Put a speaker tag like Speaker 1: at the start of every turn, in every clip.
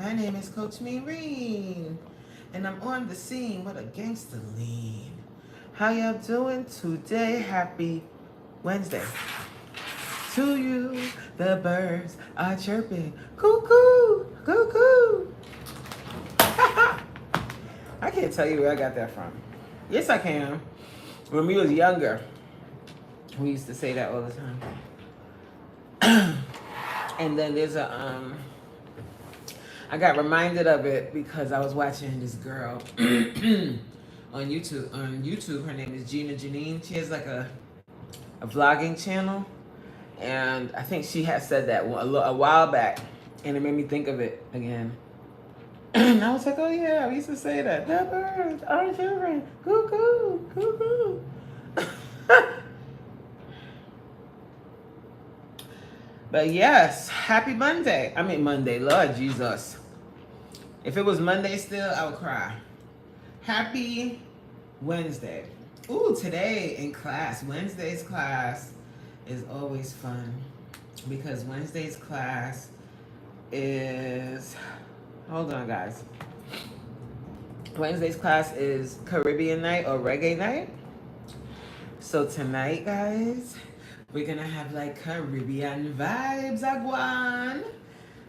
Speaker 1: My name is Coach Meereen, and I'm on the scene with a gangster lean. How y'all doing today? Happy Wednesday. To you, the birds are chirping. Cuckoo, cuckoo. I can't tell you where I got that from. Yes, I can. When we was younger, we used to say that all the time. And then there's I got reminded of it because I was watching this girl on YouTube. Her name is Gina Janine. She has like a vlogging channel, and I think she had said that a while back, and it made me think of it again. And I was like, oh yeah, we used to say that. The birds are children. Cuckoo, cuckoo. But yes, happy Monday. I mean Monday, Lord Jesus. If it was Monday still, I would cry. Happy Wednesday. Ooh, today in class, Wednesday's class is always fun because Wednesday's class is, hold on guys. Wednesday's class is Caribbean night or reggae night. So tonight, guys, we're gonna have like Caribbean vibes, Aguan.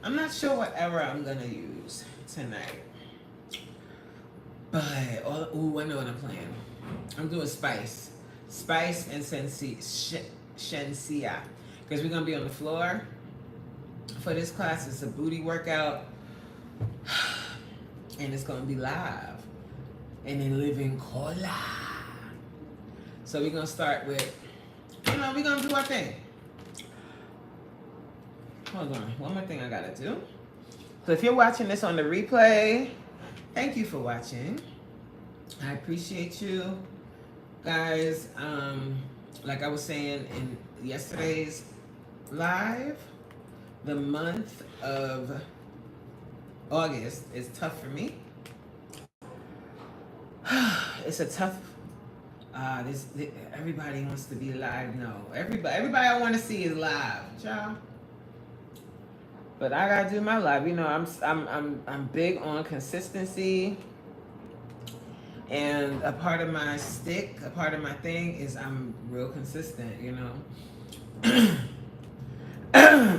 Speaker 1: I'm not sure what era I'm gonna use tonight. But, I know what I'm playing. I'm doing Spice. Spice and Shensia. Because we're gonna be on the floor for this class. It's a booty workout. And it's gonna be live. And in living color. So we're gonna start with, we're gonna do our thing. Hold on, one more thing I gotta do. So if you're watching this on the replay, thank you for watching. I appreciate you guys. Like I was saying in yesterday's live, the month of August is tough for me. It's a tough. Everybody wants to be live. No, everybody I want to see is live, y'all. But I gotta do my live. I'm big on consistency, and a part of my thing is I'm real consistent.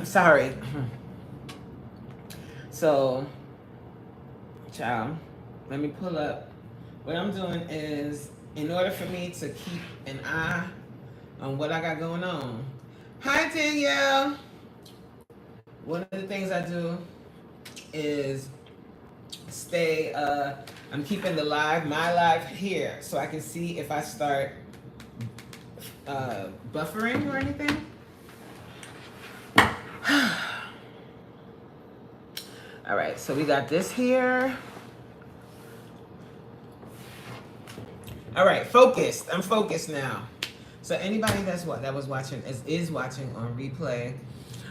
Speaker 1: Sorry. So, child, let me pull up. What I'm doing is, in order for me to keep an eye on what I got going on. Hi, Danielle. One of the things I do is stay, I'm keeping my live here so I can see if I start buffering or anything. All right, so we got this here. All right, focused. I'm focused now. So anybody that was watching is watching on replay.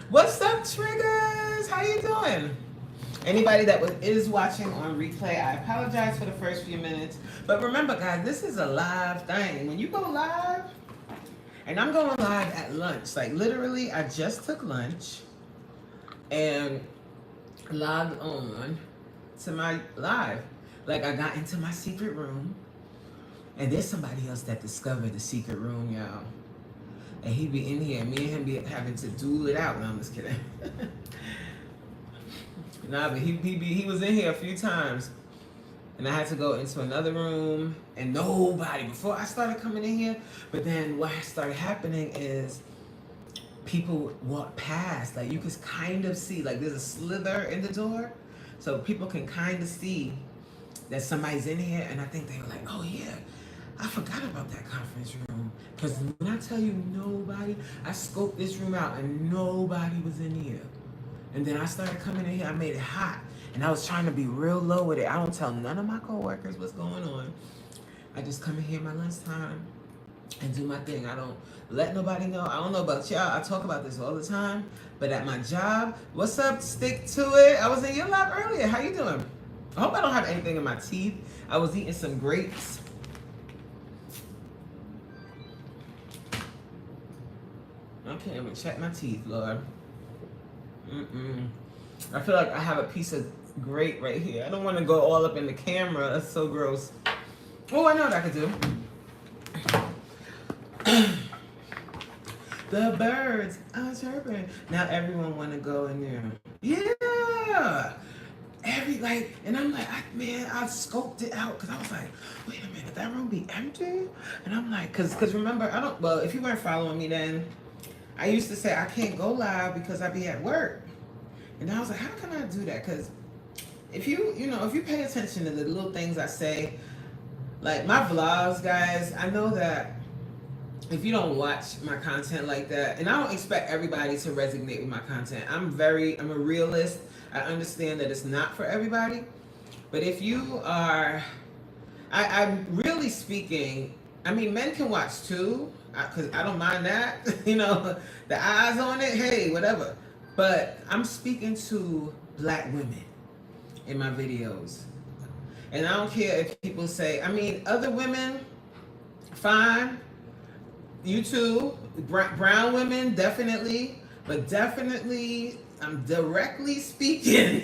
Speaker 1: What's up, Triggers? How you doing? Anybody that is watching on replay, I apologize for the first few minutes. But remember, guys, this is a live thing. When you go live, and I'm going live at lunch. Like, literally, I just took lunch and logged on to my live. Like, I got into my secret room. And there's somebody else that discovered the secret room, y'all. And he be in here, me and him be having to duel it out. No, I'm just kidding. Nah, but he was in here a few times. And I had to go into another room. And nobody, before I started coming in here. But then what started happening is people walk past. Like, you could kind of see, like, there's a slither in the door. So people can kind of see that somebody's in here. And I think they were like, oh, yeah. I forgot about that conference room. Because when I tell you nobody, I scoped this room out and nobody was in here. And then I started coming in here, I made it hot. And I was trying to be real low with it. I don't tell none of my coworkers what's going on. I just come in here my lunchtime and do my thing. I don't let nobody know. I don't know about y'all. I talk about this all the time. But at my job, what's up? Stick to it. I was in your lab earlier. How you doing? I hope I don't have anything in my teeth. I was eating some grapes. I can't even check my teeth, Lord. I feel like I have a piece of grape right here. I don't want to go all up in the camera. That's so gross. Oh, I know what I could do. The birds are chirping. Now everyone want to go in there. Yeah. And I'm like, I scoped it out because I was like, wait a minute, that room be empty? And I'm like, because remember, if you weren't following me then, I used to say I can't go live because I be at work. And I was like, how can I do that? Because if you pay attention to the little things I say, like my vlogs, guys, I know that if you don't watch my content like that, and I don't expect everybody to resonate with my content. I'm a realist. I understand that it's not for everybody. But if you are, I'm really speaking, I mean, men can watch too, because I don't mind that. The eyes on it, hey, whatever. But I'm speaking to black women in my videos. And I don't care if people say, I mean, other women, fine. You too. Brown women, definitely. But definitely, I'm directly speaking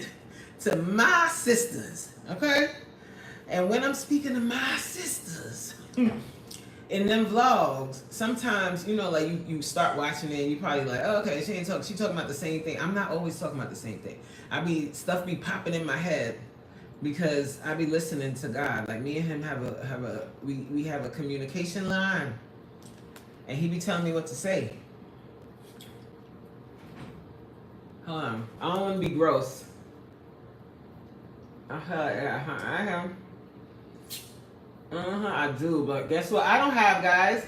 Speaker 1: to my sisters, okay? And when I'm speaking to my sisters in them vlogs, sometimes, like you start watching it and you probably like, oh, okay, she talking about the same thing. I'm not always talking about the same thing. Stuff be popping in my head because I be listening to God. Like me and him we have a communication line. And he be telling me what to say. Hold on. I don't want to be gross. I am. I do. But guess what I don't have, guys?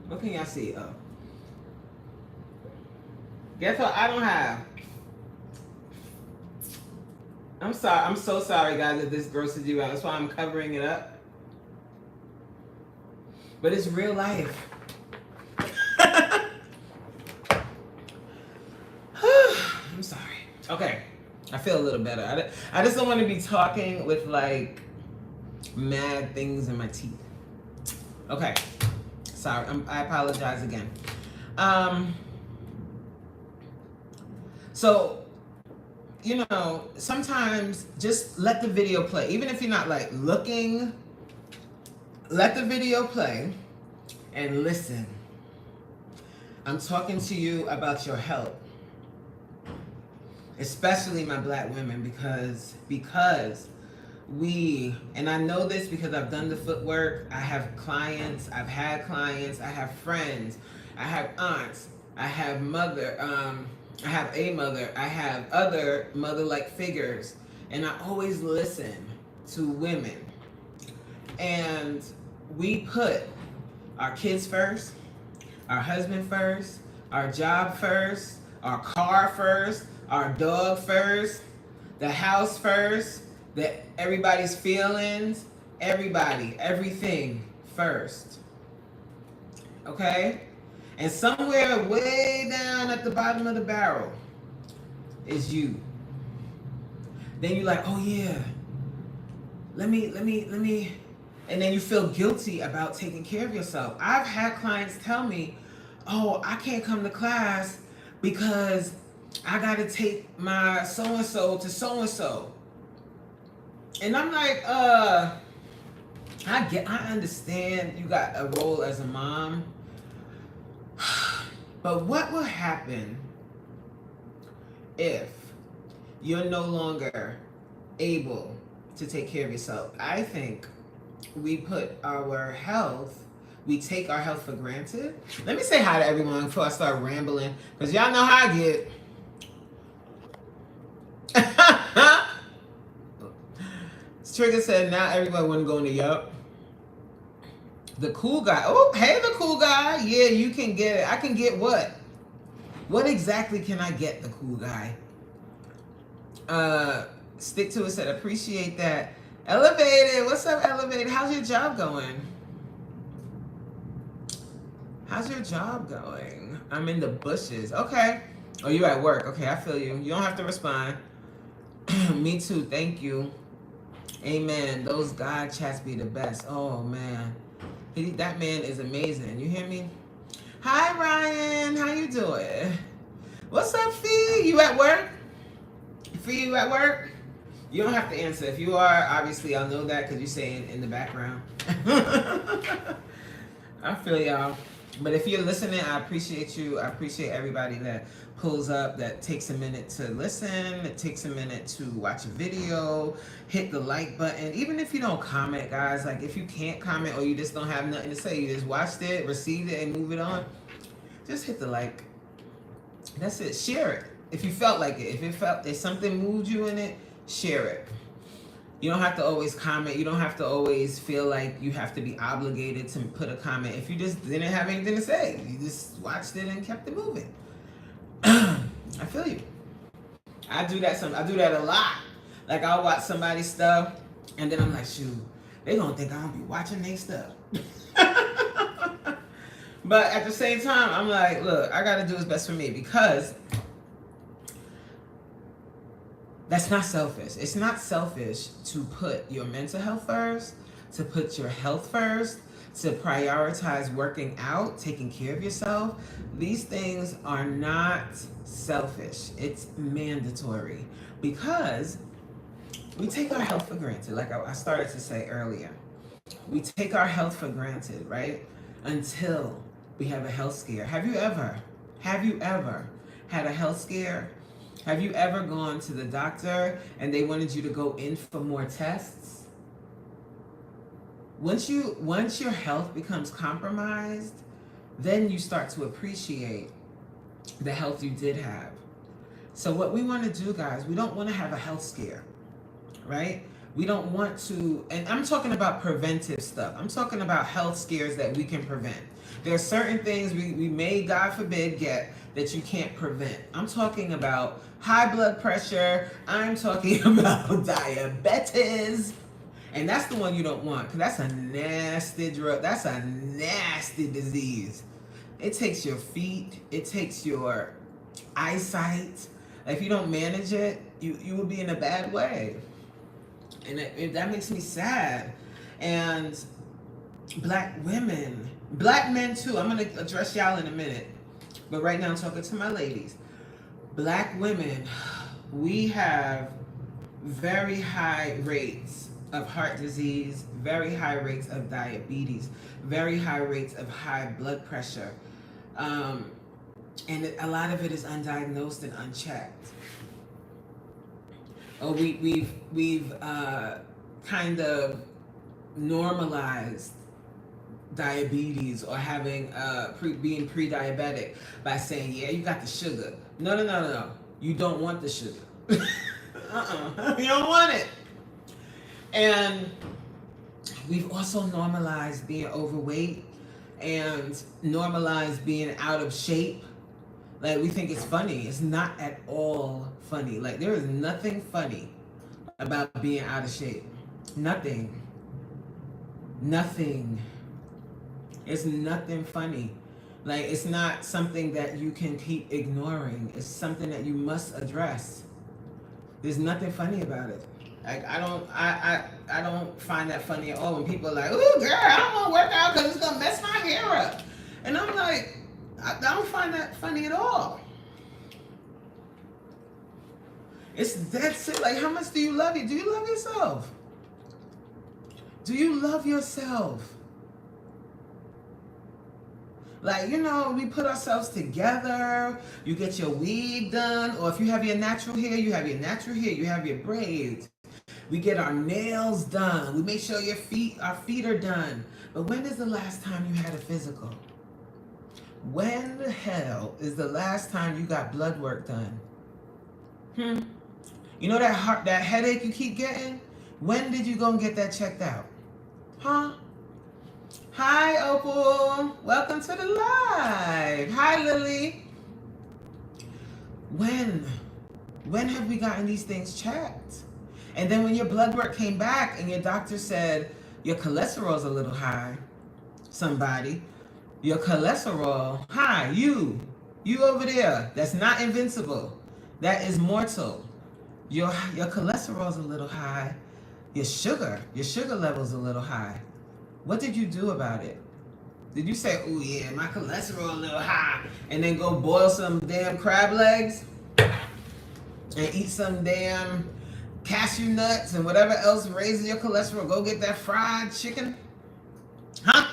Speaker 1: What can y'all see? Oh. Guess what I don't have? I'm sorry. I'm so sorry, guys, if this grosses you out. That's why I'm covering it up. But it's real life. I'm sorry. Okay. I feel a little better. I just don't want to be talking with like mad things in my teeth. Okay. Sorry. I apologize again. So, sometimes just let the video play. Even if you're not like looking, let the video play and listen. I'm talking to you about your health, especially my black women, because and I know this because I've done the footwork. I have clients, I've had clients, I have friends, I have aunts, I have I have a mother, I have other mother-like figures, and I always listen to women. And we put our kids first, our husband first, our job first, our car first, our dog first, the house first, everybody's feelings, everything first. Okay? And somewhere way down at the bottom of the barrel is you. Then you're like, oh yeah, let me, and then you feel guilty about taking care of yourself. I've had clients tell me, oh, I can't come to class because I got to take my so-and-so to so-and-so. And I'm like, I understand you got a role as a mom, but what will happen if you're no longer able to take care of yourself? I think we take our health for granted. Let me say hi to everyone before I start rambling, because y'all know how I get. Trigger said, now everybody want to go in the yup. The cool guy. Oh, hey, the cool guy. Yeah, you can get it. I can get what? What exactly can I get, the cool guy? Stick to it said, appreciate that. Elevated. What's up, Elevated? How's your job going? How's your job going? I'm in the bushes. Okay. Oh, you're at work. Okay, I feel you. You don't have to respond. Me too. Thank you. Amen. Those God chats be the best. Oh, man. That man is amazing. You hear me? Hi, Ryan. How you doing? What's up, Fee? You at work? Fee, you at work? You don't have to answer. If you are, obviously I'll know that because you say in the background. I feel y'all. But if you're listening, I appreciate you. I appreciate everybody that pulls up, that takes a minute to listen, that takes a minute to watch a video, hit the like button. Even if you don't comment, guys, like if you can't comment or you just don't have nothing to say, you just watched it, received it, and move it on, just hit the like. That's it. Share it. If you felt like it. If something moved you in it, share it. You don't have to always comment. You don't have to always feel like you have to be obligated to put a comment. If you just didn't have anything to say, you just watched it and kept it moving. I feel you. I do that a lot. Like I'll watch somebody's stuff and then I'm like, shoot, they gonna think I don't be watching their stuff. But at the same time, I'm like, look, I gotta do what's best for me because that's not selfish. It's not selfish to put your mental health first, to put your health first, to prioritize working out, taking care of yourself. These things are not selfish. It's mandatory because we take our health for granted. Like I started to say earlier, we take our health for granted, right? Until we have a health scare. Have you ever had a health scare? Have you ever gone to the doctor and they wanted you to go in for more tests? Once your health becomes compromised, then you start to appreciate the health you did have. So what we want to do, guys, we don't want to have a health scare, right? We don't want to, and I'm talking about preventive stuff. I'm talking about health scares that we can prevent. There are certain things we may, God forbid, get that you can't prevent. I'm talking about high blood pressure. I'm talking about diabetes. And that's the one you don't want because that's a nasty drug. That's a nasty disease. It takes your feet. It takes your eyesight. If you don't manage it, you will be in a bad way. And that makes me sad. And black women, black men too. I'm going to address y'all in a minute. But right now I'm talking to my ladies. Black women, we have very high rates of heart disease, very high rates of diabetes, very high rates of high blood pressure. And a lot of it is undiagnosed and unchecked. Or we've kind of normalized diabetes or having being pre-diabetic by saying, yeah, you got the sugar. No. You don't want the sugar. You don't want it. And we've also normalized being overweight and normalized being out of shape. Like we think it's funny. It's not at all funny. Like there is nothing funny about being out of shape. Nothing. It's nothing funny. Like it's not something that you can keep ignoring. It's something that you must address. There's nothing funny about it. Like I don't find that funny at all when people are like, ooh girl, I don't want to work out because it's gonna mess my hair up. And I'm like, I don't find that funny at all. That's it. Like how much do you love you? Do you love yourself? Do you love yourself? Like, you know, we put ourselves together. You get your weave done. Or if you have your natural hair, you have your natural hair. You have your braids. We get our nails done. We make sure our feet are done. But when is the last time you had a physical? When the hell is the last time you got blood work done? You know that headache you keep getting? When did you go and get that checked out? Huh? Hi, Opal. Welcome to the live. Hi, Lily. When have we gotten these things checked? And then when your blood work came back and your doctor said your cholesterol's a little high, somebody, your cholesterol, hi, you over there, that's not invincible, that is mortal. Your cholesterol's a little high. Your sugar level's a little high. What did you do about it? Did you say, oh yeah, my cholesterol a little high, and then go boil some damn crab legs and eat some damn cashew nuts and whatever else raises your cholesterol? Go get that fried chicken? Huh?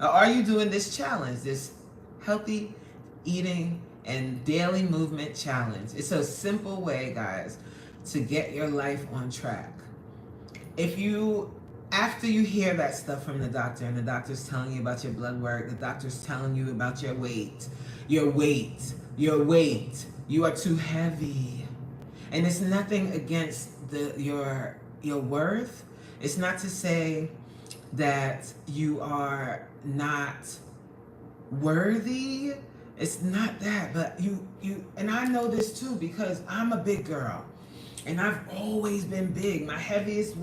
Speaker 1: Or are you doing this challenge, this healthy eating and daily movement challenge? It's a simple way, guys, to get your life on track. If you, after you hear that stuff from the doctor, and the doctor's telling you about your blood work, the doctor's telling you about your weight, you are too heavy. And it's nothing against your worth. It's not to say that you are not worthy. It's not that, but you and I know this too because I'm a big girl and I've always been big. My heaviest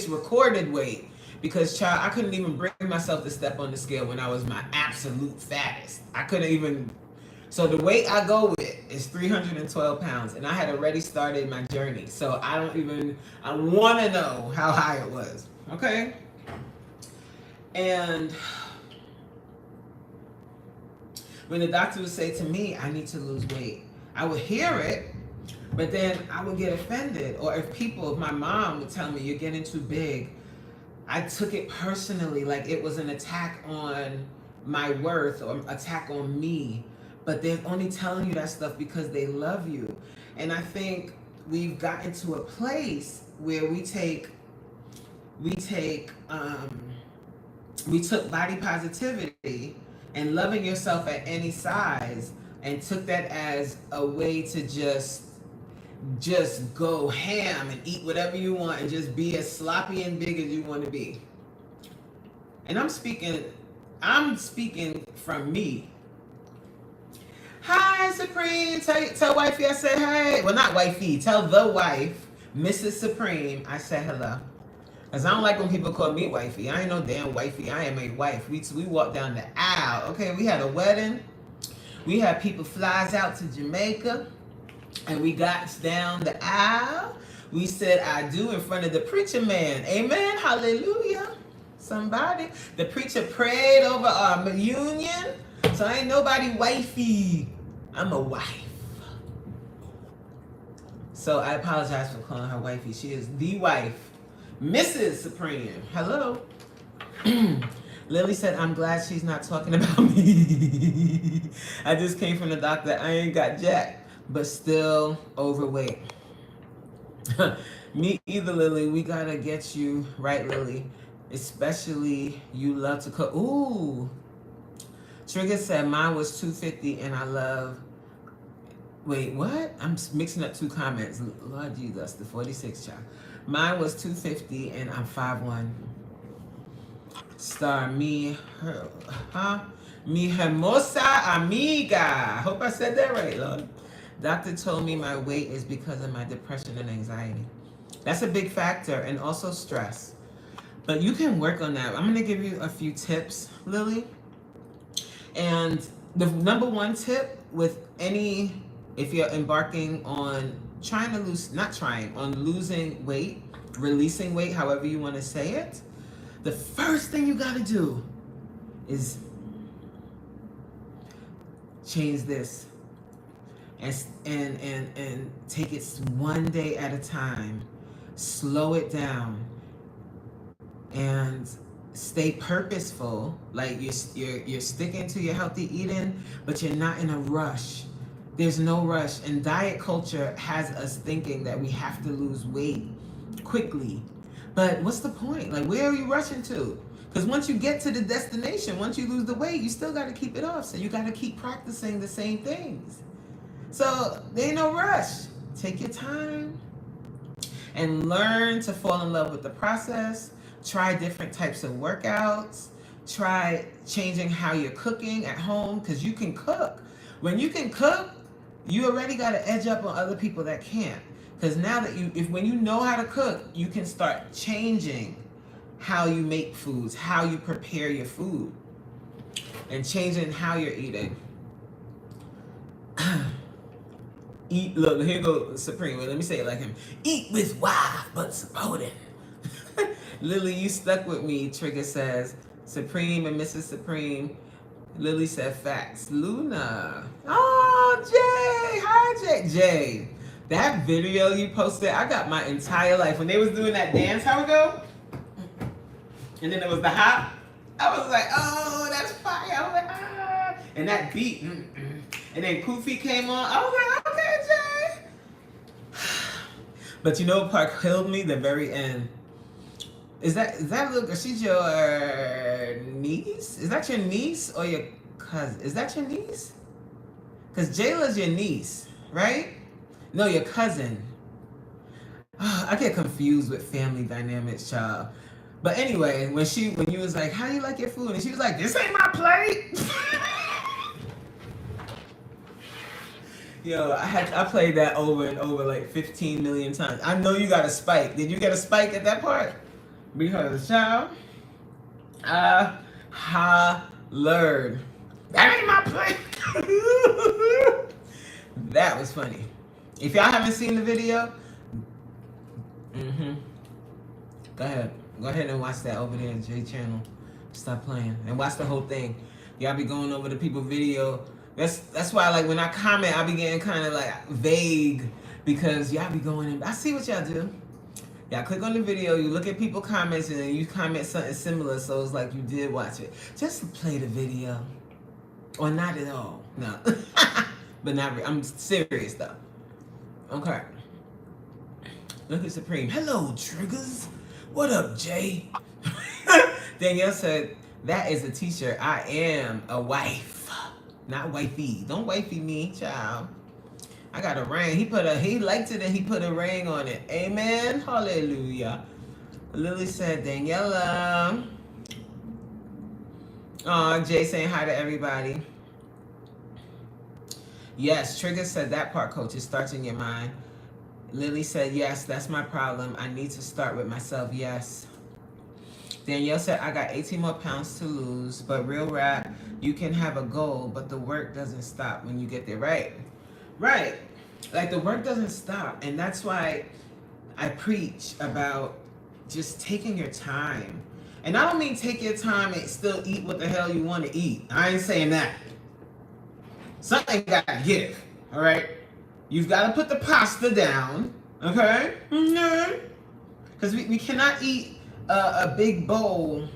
Speaker 1: recorded weight, because child, I couldn't even bring myself to step on the scale when I was my absolute fattest. I couldn't even. So the weight I go with is 312 pounds, and I had already started my journey. So I want to know how high it was. Okay. And when the doctor would say to me, I need to lose weight, I would hear it, but then I would get offended. Or if my mom would tell me, you're getting too big, I took it personally, like it was an attack on my worth or attack on me. But they're only telling you that stuff because they love you. And I think we've gotten to a place where we took body positivity and loving yourself at any size and took that as a way to just go ham and eat whatever you want and just be as sloppy and big as you want to be. And I'm speaking from me. Hi, Supreme. Tell wifey I said hey. Well, not wifey. Tell the wife, Mrs. Supreme, I said hello. Because I don't like when people call me wifey. I ain't no damn wifey. I am a wife. We walked down the aisle. Okay, we had a wedding. We had people flies out to Jamaica. And we got down the aisle. We said I do in front of the preacher man. Amen. Hallelujah. Somebody. The preacher prayed over our union. So I ain't nobody wifey. I'm a wife. So I apologize for calling her wifey. She is the wife. Mrs. Supreme. Hello. Lily said, I'm glad she's not talking about me. I just came from the doctor. I ain't got jack, but still overweight. Me either, Lily. We gotta get you right, Lily. Especially you love to cook. Ooh. Trigger said mine was 250 and I love. Wait, what? I'm mixing up two comments. Lord Jesus, the 46 child. Mine was 250 and I'm 5'1". Star me, her, huh? Mi hermosa amiga. I hope I said that right, Lord. Doctor told me my weight is because of my depression and anxiety. That's a big factor, and also stress. But you can work on that. I'm going to give you a few tips, Lily. And the number one tip with if you're embarking on losing weight, releasing weight, however you want to say it, the first thing you got to do is change this and take it one day at a time. Slow it down and stay purposeful. Like you're sticking to your healthy eating, but you're not in a rush. There's no rush, and diet culture has us thinking that we have to lose weight quickly. But what's the point? Like, where are you rushing to? Because once you get to the destination, once you lose the weight, you still got to keep it off. So you got to keep practicing the same things. So there ain't no rush. Take your time and learn to fall in love with the process. Try different types of workouts. Try changing how you're cooking at home, because you can cook. When you can cook, you already got to edge up on other people that can't. Because now that when you know how to cook, you can start changing how you make foods, how you prepare your food, and changing how you're eating. Look, here goes Supreme. Let me say it like him. Eat with wife, but supporting. Lily, you stuck with me, Trigger says. Supreme and Mrs. Supreme. Lily said facts. Luna. Oh, Jay. Hi, Jay. Jay, that video you posted, I got my entire life. When they was doing that dance, how it go? And then there was the hop. I was like, oh, that's fire. I was like, ah. And that beat. And then Koofy came on. I was like, okay, Jay. But you know what part killed me? The very end. Is that look? She's your niece? Is that your niece or your cousin? Is that your niece? Because Jayla's your niece, right? No, your cousin. I get confused with family dynamics, child. But anyway, when you was like, how do you like your food? And she was like, this ain't my plate. Yo, I played that over and over like 15 million times. I know you got a spike. Did you get a spike at that part? Because, child, I hollered. That ain't my plate. That was funny. If y'all haven't seen the video, go ahead and watch that over there on J channel. Stop playing and watch the whole thing. Y'all be going over the people video. That's why, like, when I comment, I be getting kind of like vague because y'all be going in. I see what y'all do. Y'all click on the video, you look at people comments, and then you comment something similar, so it's like you did watch it. Just play the video, or not at all. No, but not. I'm serious though. Okay. Look at Supreme. Hello, Triggers. What up, Jay? Danielle said, that is a t-shirt. I am a wife. Not wifey. Don't wifey me, child. I got a ring. He liked it and he put a ring on it. Amen. Hallelujah. Lily said, Daniela. Oh, Jay saying hi to everybody. Yes, Trigger said that part, coach. It starts in your mind. Lily said, yes, that's my problem. I need to start with myself. Yes. Danielle said, I got 18 more pounds to lose, but real rap, you can have a goal, but the work doesn't stop when you get there. Right. Right. Like, the work doesn't stop. And that's why I preach about just taking your time. And I don't mean take your time and still eat what the hell you want to eat. I ain't saying that. Something got to give. All right? You've got to put the pasta down. Okay? Because we cannot eat a big bowl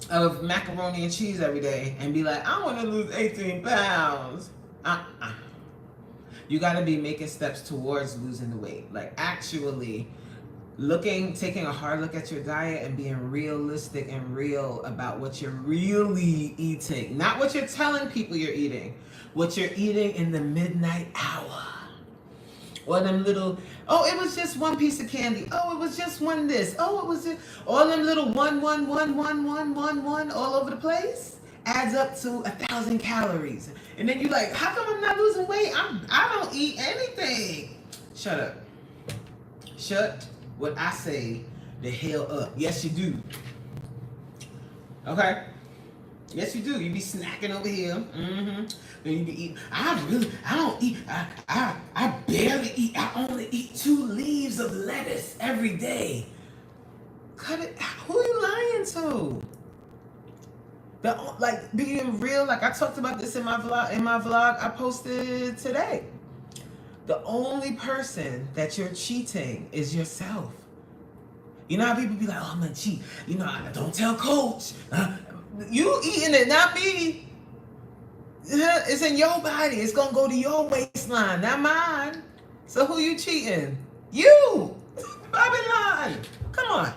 Speaker 1: of macaroni and cheese every day and be like, I want to lose 18 pounds. You got to be making steps towards losing the weight. Like, actually taking a hard look at your diet and being realistic and real about what you're really eating. Not what you're telling people you're eating. What you're eating in the midnight hour. Or them little, oh, it was just one piece of candy. Oh, it was just one this. Oh, it was just, all them little one, all over the place adds up to 1,000 calories. And then you're like, how come I'm not losing weight? I don't eat anything. Shut up. Shut what I say the hell up. Yes, you do. Okay? Yes, you do. You be snacking over here. Then you be eating. I don't eat. I barely eat. I only eat 2 leaves of lettuce every day. Cut it. Who are you lying to? Like, being real. Like, I talked about this in my vlog I posted today. The only person that you're cheating is yourself. You know how people be like, oh, I'm gonna cheat. You know, don't tell coach. You eating it, not me. It's in your body. It's gonna go to your waistline, not mine. So who you cheating? You, Babylon. Come on.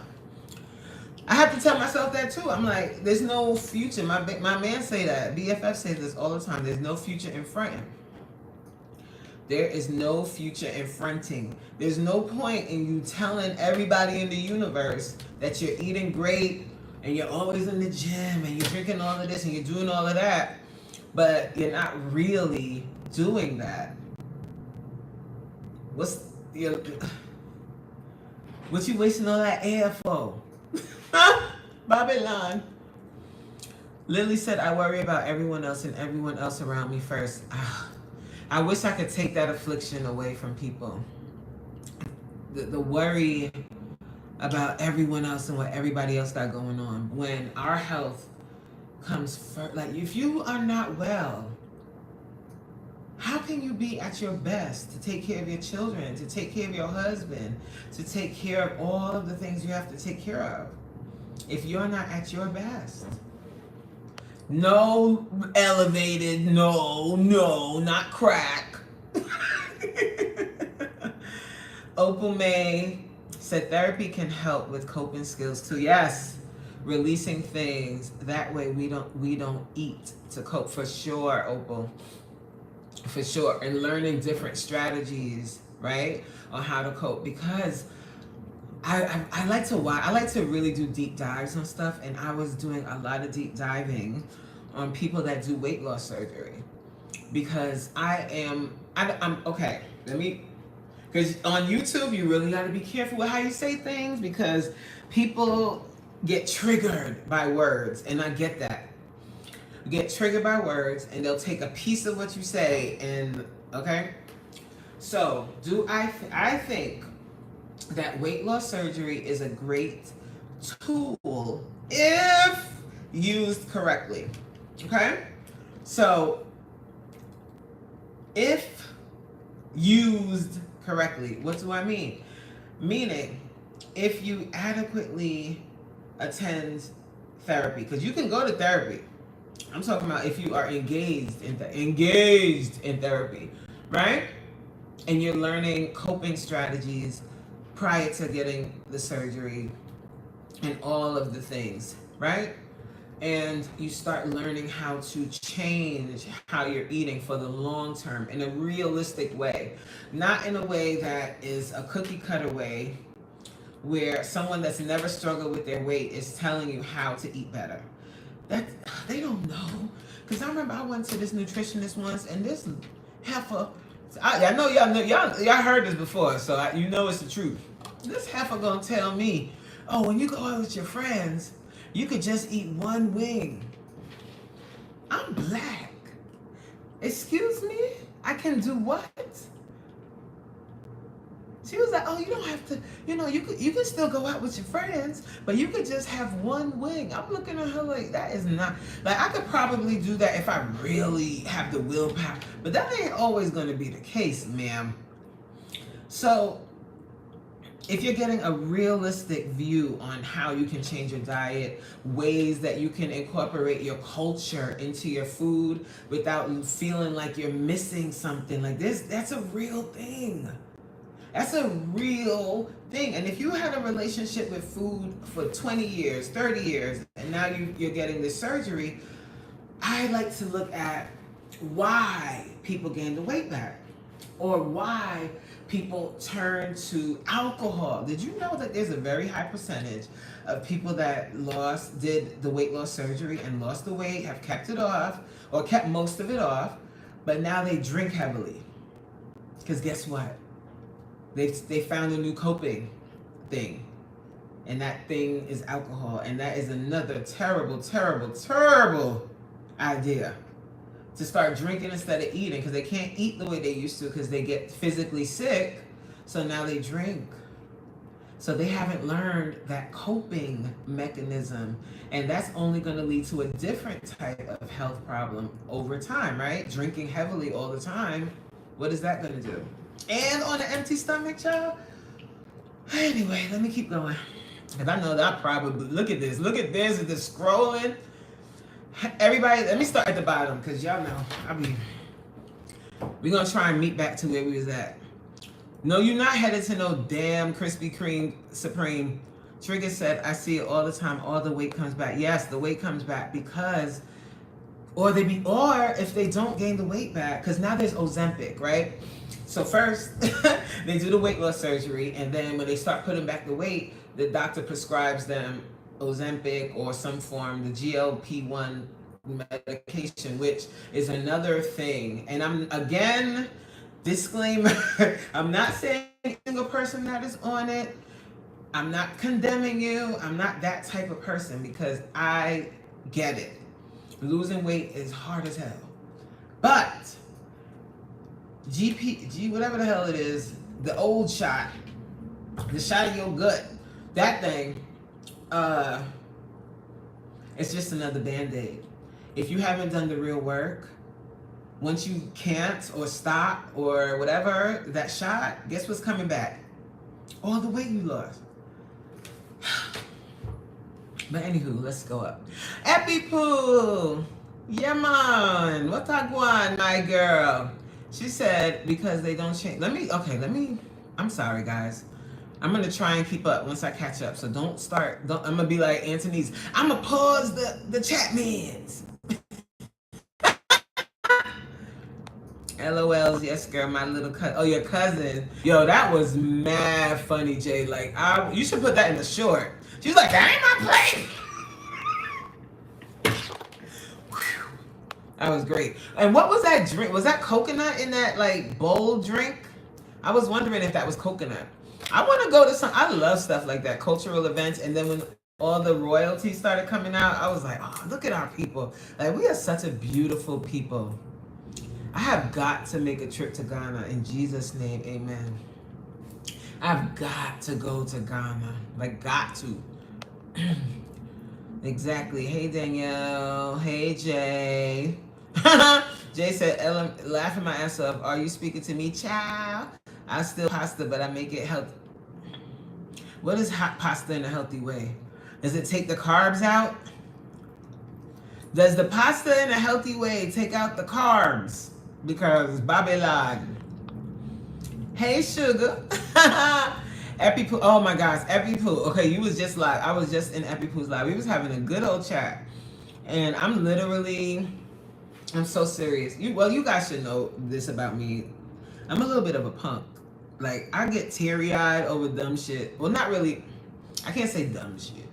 Speaker 1: I have to tell myself that too. I'm like, there's no future. My man say that. BFF says this all the time. There's no future in fronting. There is no future in fronting. There's no point in you telling everybody in the universe that you're eating great and you're always in the gym and you're drinking all of this and you're doing all of that, but you're not really doing that. What you wasting all that air for? Babylon. Lily said, I worry about everyone else and everyone else around me first. I wish I could take that affliction away from people. The worry about everyone else and what everybody else got going on. When our health comes first, like if you are not well, how can you be at your best to take care of your children, to take care of your husband, to take care of all of the things you have to take care of if you're not at your best? No elevated, no, not crack. Opal May said therapy can help with coping skills too. Yes, releasing things that way we don't eat to cope, for sure, Opal. For sure. And learning different strategies, right, on how to cope, because I like to watch, I like to really do deep dives on stuff, and I was doing a lot of deep diving on people that do weight loss surgery, because I'm okay, because on YouTube you really got to be careful with how you say things, because people get triggered by words, and I get that. You get triggered by words, and they'll take a piece of what you say, and okay. So I think that weight loss surgery is a great tool if used correctly. Okay? So if used correctly, what do I mean? Meaning, if you adequately attend therapy, because you can go to therapy. I'm talking about if you are engaged in therapy, right? And you're learning coping strategies prior to getting the surgery and all of the things, right? And you start learning how to change how you're eating for the long term in a realistic way, not in a way that is a cookie cutter way where someone that's never struggled with their weight is telling you how to eat better. That they don't know. Because I remember I went to this nutritionist once, and this heifer, I know y'all heard this before, so you know it's the truth. This heifer gonna tell me, oh, when you go out with your friends, you could just eat one wing. I'm black. Excuse me? I can do what? She was like, oh, you don't have to, you can still go out with your friends, but you could just have one wing. I'm looking at her like, that is not, like, I could probably do that if I really have the willpower, but that ain't always going to be the case, ma'am. So if you're getting a realistic view on how you can change your diet, ways that you can incorporate your culture into your food without feeling like you're missing something, like this, that's a real thing. That's a real thing. And if you had a relationship with food for 20 years, 30 years, and now you're getting this surgery, I like to look at why people gain the weight back, or why people turn to alcohol. Did you know that there's a very high percentage of people that did the weight loss surgery and lost the weight, have kept it off, or kept most of it off, but now they drink heavily? Because guess what? They found a new coping thing, and that thing is alcohol, and that is another terrible, terrible, terrible idea, to start drinking instead of eating, because they can't eat the way they used to because they get physically sick, so now they drink. So they haven't learned that coping mechanism, and that's only going to lead to a different type of health problem over time, right? Drinking heavily all the time, what is that going to do? And on an empty stomach, child. Anyway, let me keep going. Because I know that I probably, look at this, it's just scrolling. Everybody, let me start at the bottom, because y'all know, we're going to try and meet back to where we was at. No, you're not headed to no damn Krispy Kreme Supreme. Trigger said, I see it all the time, all the weight comes back. Yes, the weight comes back because, or if they don't gain the weight back, because now there's Ozempic, right? So first, they do the weight loss surgery, and then when they start putting back the weight, the doctor prescribes them Ozempic or some form, the GLP-1 medication, which is another thing. And I'm, again, disclaimer, I'm not saying every single person that is on it, I'm not condemning you, I'm not that type of person, because I get it. Losing weight is hard as hell. But whatever the hell it is, the old shot, the shot of your gut that thing, it's just another Band-Aid. If you haven't done the real work, once you can't or stop or whatever, that shot, guess what's coming back? All the weight you lost. But anywho, let's go up. Epipoo! Yeah, man. What I want, my girl? She said, because they don't change. I'm sorry, guys. I'm going to try and keep up once I catch up. So I'm going to be like Anthony's. I'm going to pause the Chatmans. LOLs, yes, girl, my little cousin. Oh, your cousin. Yo, that was mad funny, Jay. Like, you should put that in the short. She's like, that ain't my place. That was great. And what was that drink? Was that coconut in that, like, bowl drink? I was wondering if that was coconut. I want to go to I love stuff like that, cultural events. And then when all the royalty started coming out, I was like, oh, look at our people. Like, we are such a beautiful people. I have got to make a trip to Ghana. In Jesus' name, amen. I've got to go to Ghana. Like, got to. Exactly. Hey, Danielle. Hey, Jay. Jay said, Ellen, laughing my ass off. Are you speaking to me, child? I still pasta, but I make it healthy. What is hot pasta in a healthy way? Does it take the carbs out? Does the pasta in a healthy way take out the carbs? Because Babylon. Hey, sugar. Epipoo. Oh my gosh, Epipoo. Okay, you was just live. I was just in Epipoo's live. We was having a good old chat. And I'm so serious. You guys should know this about me. I'm a little bit of a punk. Like, I get teary-eyed over dumb shit. Well, not really. I can't say dumb shit.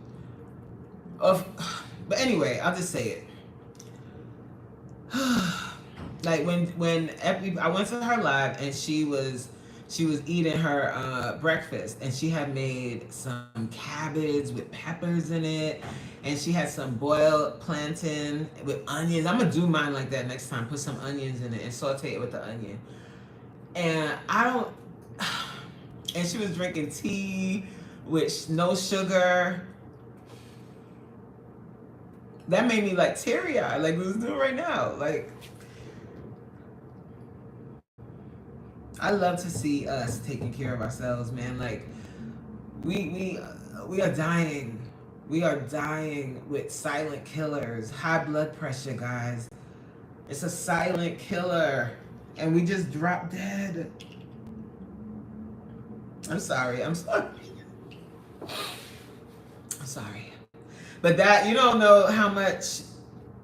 Speaker 1: But anyway, I'll just say it. Like when I went to her live and she was eating her breakfast, and she had made some cabbage with peppers in it, and she had some boiled plantain with onions. I'm gonna do mine like that next time. Put some onions in it and saute it with the onion. And and she was drinking tea with no sugar. That made me like teary-eyed, like we was doing right now. Like, I love to see us taking care of ourselves, man. Like, we are dying. We are dying with silent killers. High blood pressure, guys. It's a silent killer. And we just drop dead. I'm sorry. But that, you don't know how much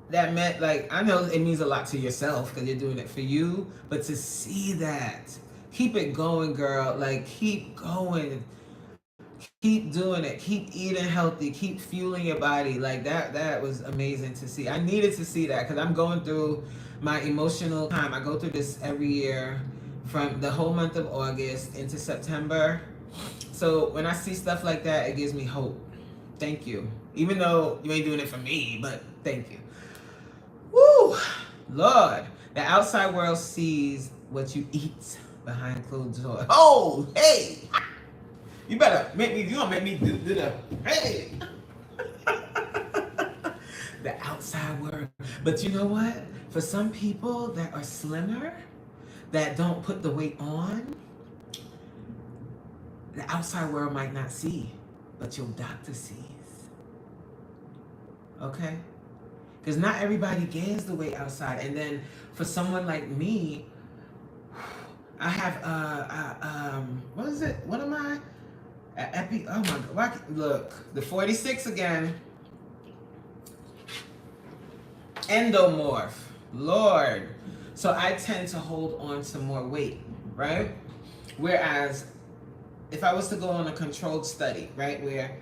Speaker 1: that meant. Like, I know it means a lot to yourself because you're doing it for you. But to see that, keep it going, girl. Like, keep going. Keep doing it. Keep eating healthy. Keep fueling your body. Like, that was amazing to see. I needed to see that because I'm going through my emotional time. I go through this every year from the whole month of August into September. So when I see stuff like that, it gives me hope. Thank you. Even though you ain't doing it for me, but thank you. Woo! Lord, the outside world sees what you eat behind closed doors. Oh, hey! You gonna make me do the, hey! The outside world. But you know what? For some people that are slimmer, that don't put the weight on, the outside world might not see, but your doctor sees. Okay? Because not everybody gains the weight outside. And then for someone like me, I have, what is it? What am I? Oh my God. Look, the 46 again. Endomorph. Lord. So I tend to hold on to more weight, right? Whereas if I was to go on a controlled study, right, where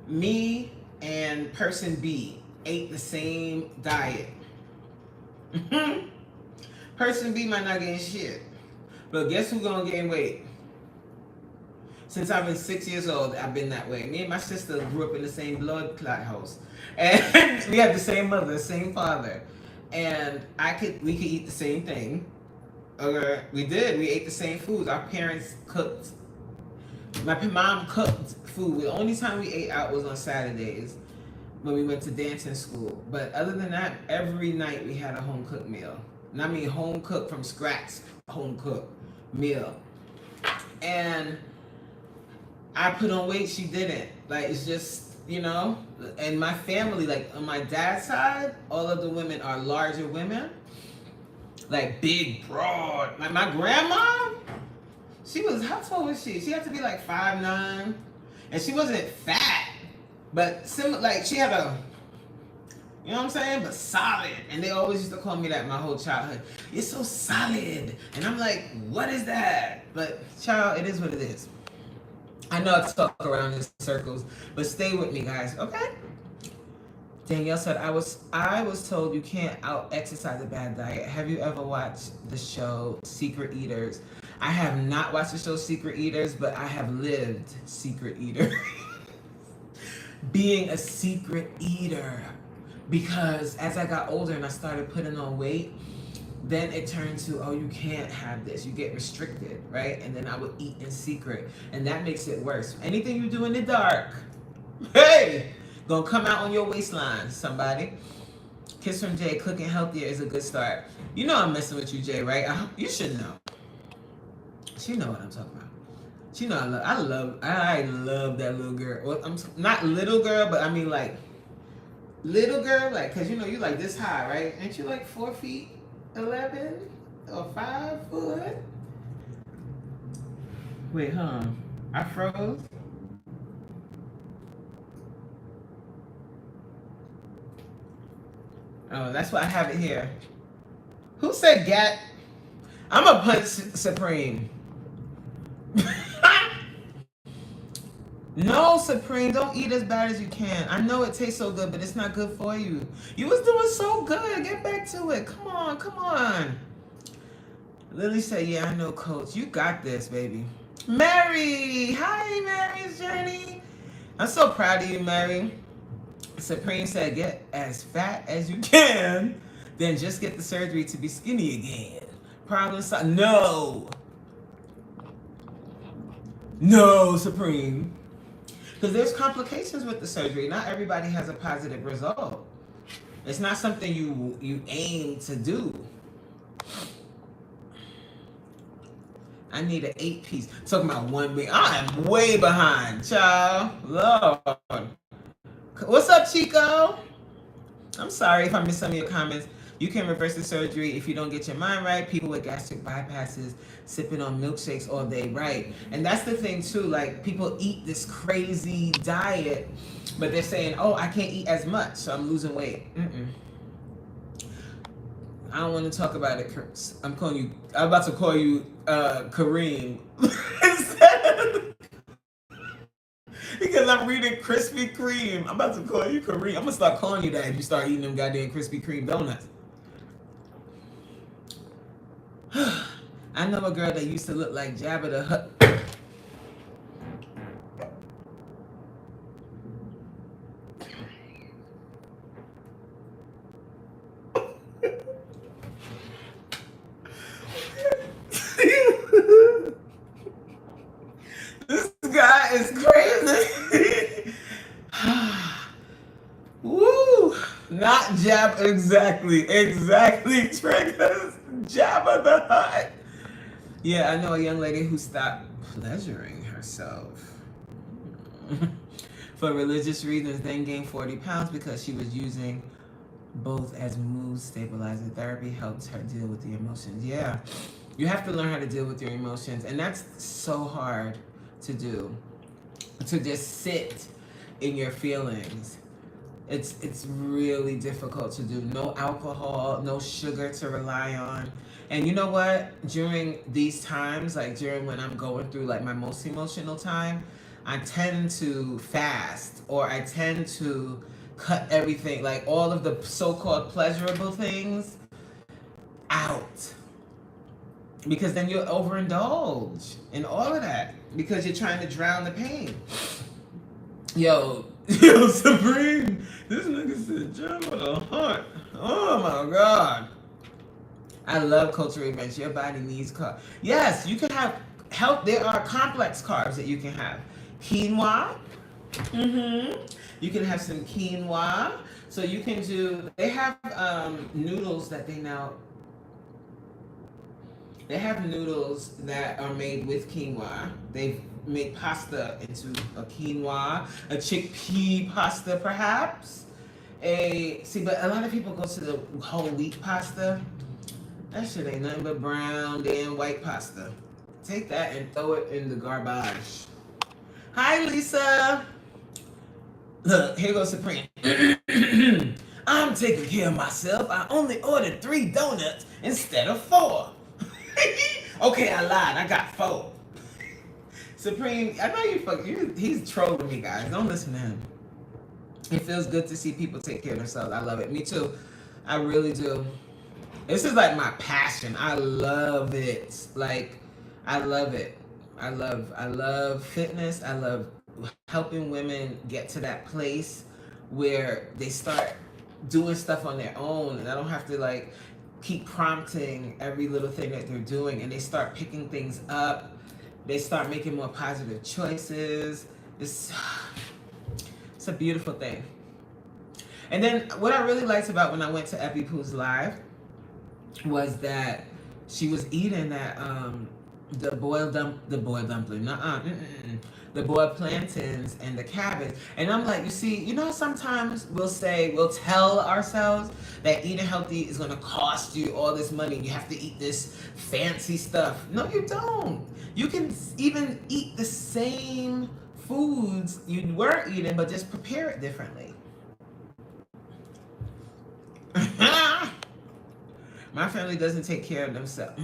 Speaker 1: me and person B ate the same diet, person B might not gain shit, but guess who's gonna gain weight? Since I've been 6 years old, I've been that way. Me and my sister grew up in the same blood clot house, and we had the same mother, same father, and we could eat the same thing. Okay, we ate the same foods. Our parents cooked My mom cooked food. The only time we ate out was on Saturdays when we went to dancing school. But other than that, every night we had a home cooked meal. And I mean home cooked from scratch, home cooked meal. And I put on weight, she didn't. Like, it's just, you know, and my family, like on my dad's side, all of the women are larger women. Like big, broad. Like my grandma, she was, how tall was she? She had to be like 5'9". And she wasn't fat, but like she had a, you know what I'm saying? But solid. And they always used to call me that my whole childhood. You're so solid. And I'm like, what is that? But child, it is what it is. I know I talk around in circles, but stay with me, guys, okay? Danielle said, I was told you can't out-exercise a bad diet. Have you ever watched the show Secret Eaters? I have not watched the show Secret Eaters, but I have lived Secret Eater. Being a secret eater. Because as I got older and I started putting on weight, then it turned to, oh, you can't have this. You get restricted, right? And then I would eat in secret. And that makes it worse. Anything you do in the dark, hey, gonna come out on your waistline, somebody. Kiss from Jay, cooking healthier is a good start. You know I'm messing with you, Jay, right? You should know. She know what I'm talking about. She know I love that little girl. Well, I'm not little girl, but I mean like little girl, like, cause you know you like this high, right? Ain't you like 4'11" or 5 foot? Wait, I froze. Oh, that's why I have it here. Who said Gat? I'm a punch Supreme. No, Supreme, don't eat as bad as you can. I know it tastes so good, but it's not good for you. You was doing so good. Get back to it. Come on, come on. Lily said, yeah, I know, Coach. You got this, baby. Mary. Hi, Mary's Journey. I'm so proud of you, Mary. Supreme said, get as fat as you can, then just get the surgery to be skinny again. Problem solved. No. No, Supreme. Because there's complications with the surgery. Not everybody has a positive result. It's not something you aim to do. I need an 8-piece. Talking about one big. I am way behind, child. Lord. What's up, Chico? I'm sorry if I missed some of your comments. You can reverse the surgery if you don't get your mind right. People with gastric bypasses sipping on milkshakes all day, right? And that's the thing too, like people eat this crazy diet, but they're saying, oh, I can't eat as much, so I'm losing weight. I don't want to talk about it. I'm about to call you Kareem. Because I'm reading Krispy Kreme. I'm about to call you Kareem. I'm going to start calling you that if you start eating them goddamn Krispy Kreme donuts. I know a girl that used to look like Jabba the Hutt. This guy is crazy. Woo! Not Jabba, exactly, triggers Jabba the Hutt. Yeah, I know a young lady who stopped pleasuring herself for religious reasons, then gained 40 pounds because she was using both as mood stabilizer. Therapy helps her deal with the emotions. Yeah, you have to learn how to deal with your emotions, and that's so hard to do, to just sit in your feelings. It's really difficult to do. No alcohol, no sugar to rely on. And you know what? During these times, like during when I'm going through like my most emotional time, I tend to fast, or I tend to cut everything, like all of the so-called pleasurable things out. Because then you'll overindulge in all of that because you're trying to drown the pain. Yo, Supreme, this nigga said Jabba the Hutt. Oh my God. I love cultural events. Your body needs Yes, you can have There are complex carbs that you can have. Quinoa. You can have some quinoa. So you can do. They have noodles that they have noodles that are made with quinoa. They've made pasta into a quinoa, a chickpea pasta, perhaps. But a lot of people go to the whole wheat pasta. That shit ain't nothing but brown, damn white pasta. Take that and throw it in the garbage. Hi, Lisa. Look, here goes Supreme. I'm taking care of myself. I only ordered 3 donuts instead of 4. Okay, I lied. I got 4. Supreme, I know he's trolling me, guys. Don't listen to him. It feels good to see people take care of themselves. I love it. Me too. I really do. This is like my passion. I love it. Like, I love it. I love fitness. I love helping women get to that place where they start doing stuff on their own, and I don't have to like keep prompting every little thing that they're doing, and they start picking things up. They start making more positive choices. It's a beautiful thing. And then what I really liked about when I went to Epi Poo's live was that she was eating that the boiled dumpling, the boiled plantains and the cabbage. And I'm like, you know, sometimes we'll tell ourselves that eating healthy is gonna cost you all this money. You have to eat this fancy stuff. No, you don't. You can even eat the same foods you were eating, but just prepare it differently. My family doesn't take care of themselves.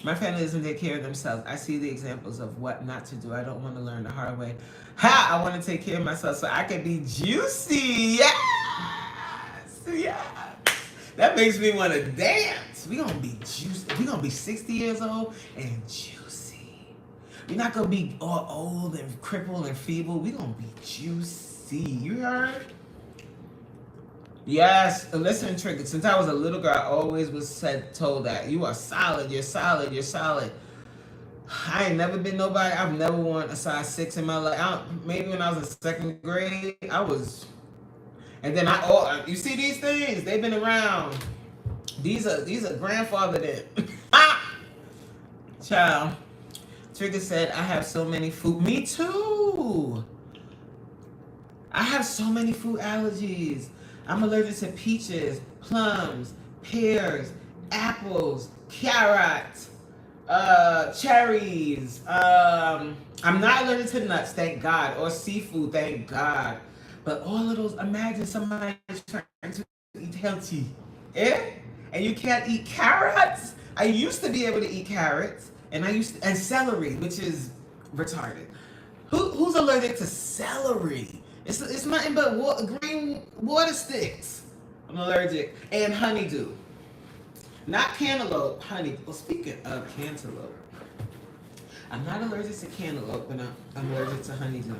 Speaker 1: My family doesn't take care of themselves. I see the examples of what not to do. I don't want to learn the hard way. I want to take care of myself so I can be juicy. Yes! Yes! That makes me want to dance. We're going to be juicy. We're going to be 60 years old and juicy. We're not going to be all old and crippled and feeble. We're going to be juicy. You heard? Yes, listen, Trigger. Since I was a little girl, I always was told that you are solid, you're solid, you're solid. I ain't never been nobody. I've never worn a size 6 in my life. Maybe when I was in 2nd grade, I was. And then you see these things? They've been around. These are grandfathered in. Child. Trigger said, I have so many food. Me too. I have so many food allergies. I'm allergic to peaches, plums, pears, apples, carrots, cherries. I'm not allergic to nuts, thank God, or seafood, thank God. But all of those, imagine somebody trying to eat healthy. Yeah? And you can't eat carrots? I used to be able to eat carrots, and and celery, which is retarded. Who's allergic to celery? It's nothing but green water sticks. I'm allergic. And honeydew. Not cantaloupe, honey. Well, speaking of cantaloupe, I'm not allergic to cantaloupe, but I'm allergic to honeydew.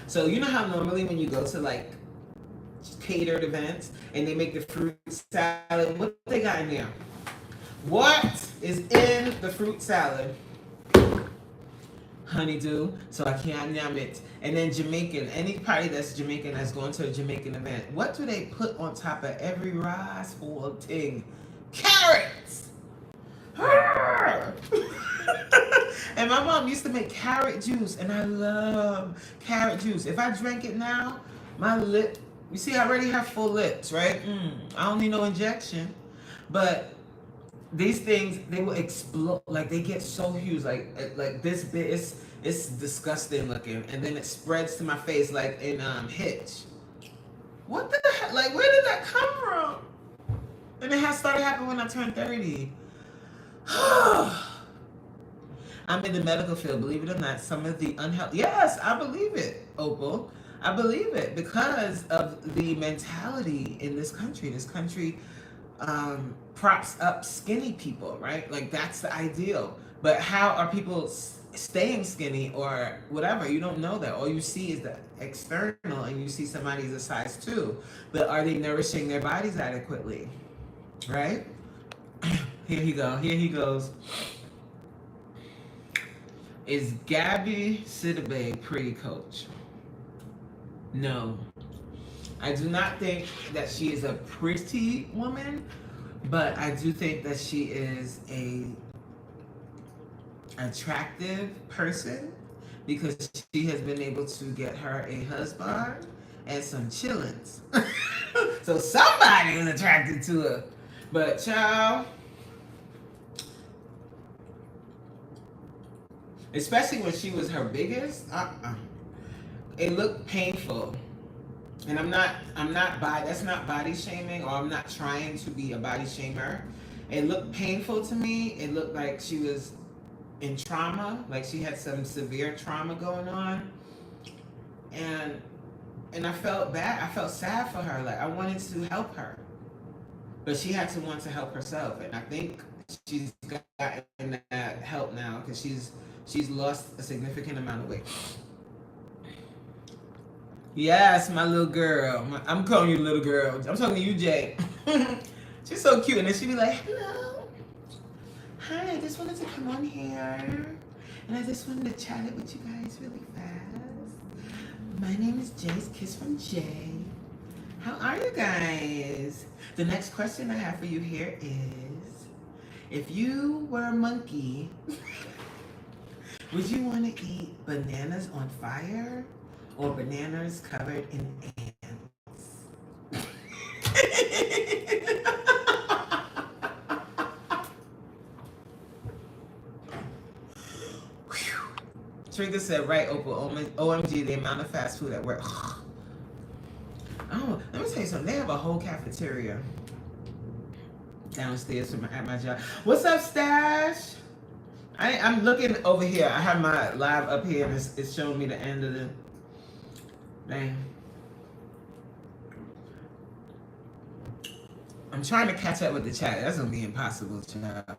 Speaker 1: So you know how normally when you go to like catered events and they make the fruit salad, what they got in there? What is in the fruit salad? Honeydew, so I can't name it. And then Jamaican, anybody that's Jamaican that's going to a Jamaican event, what do they put on top of every rice bowl thing? Carrots! And my mom used to make carrot juice, and I love carrot juice. If I drank it now, my lip, you see, I already have full lips, right? I don't need no injection. But these things, they will explode, like they get so huge, like this big. It's disgusting looking, and then it spreads to my face like in Hitch. What the heck? Like, where did that come from? And it started happening when I turned 30. I'm in the medical field, believe it or not. Some of the unhealthy. Yes, I believe it, Opal. I believe it because of the mentality in this country. This country props up skinny people, right? Like that's the ideal. But how are people staying skinny or whatever? You don't know that. All you see is the external, and you see somebody's a size 2. But are they nourishing their bodies adequately? Right? Here he goes. Is Gabby Sidibe pretty, coach? No. I do not think that she is a pretty woman, but I do think that she is a attractive person because she has been able to get her a husband and some chillins. So somebody is attracted to her. But child, especially when she was her biggest, it looked painful. And that's not body shaming, or I'm not trying to be a body shamer. It looked painful to me. It looked like she was in trauma, like she had some severe trauma going on. And I felt bad. I felt sad for her. Like I wanted to help her. But she had to want to help herself. And I think she's gotten that help now because she's lost a significant amount of weight. Yes, my little girl. I'm calling you little girl. I'm talking to you, Jay. She's so cute. And then she'd be like, hello. Hi, I just wanted to come on here. And I just wanted to chat it with you guys really fast. My name is Jay's Kiss from Jay. How are you guys? The next question I have for you here is, if you were a monkey, would you want to eat bananas on fire or bananas covered in ants? Trigger said, right, Opal, OMG, the amount of fast food at work. Oh, let me tell you something. They have a whole cafeteria downstairs at my job. What's up, Stash? I'm looking over here. I have my live up here, and it's showing me the end of the thing. I'm trying to catch up with the chat. That's gonna be impossible, child.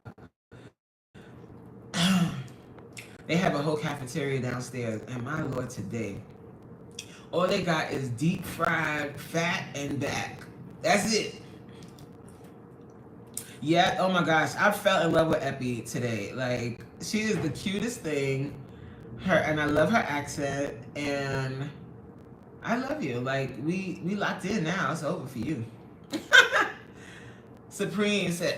Speaker 1: They have a whole cafeteria downstairs, and my lord, today, all they got is deep fried fat and back. That's it. Yeah, oh my gosh, I fell in love with Epi today. Like, she is the cutest thing. And I love her accent, and I love you. Like, we locked in now. It's over for you. Supreme said,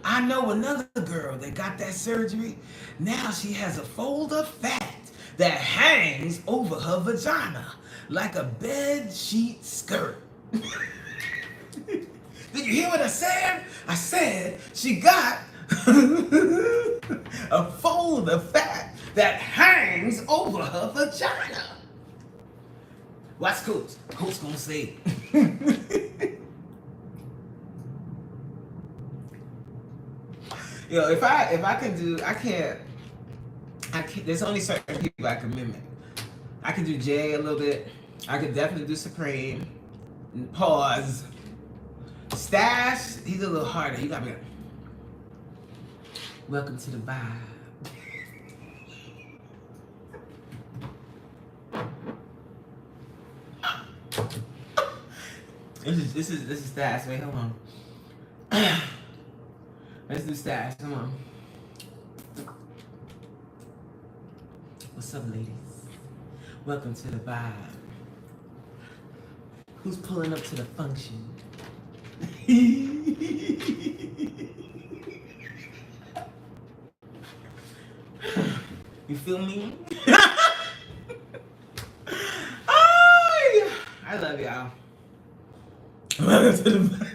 Speaker 1: I know another girl that got that surgery. Now she has a fold of fat that hangs over her vagina like a bed sheet skirt. Did you hear what I said? I said she got a fold of fat that hangs over her vagina. Watch Coach. Coach gonna say it. Yo, if I can do, I can't. There's only certain people I can mimic. I can do Jay a little bit. I could definitely do Supreme. Pause. Stash, he's a little harder. You got me. Welcome to the vibe. This is Stash. Wait, hold on. Let's do Stash. Come on. What's up, ladies? Welcome to the vibe. Who's pulling up to the function? You feel me? I love y'all. Welcome to the vibe.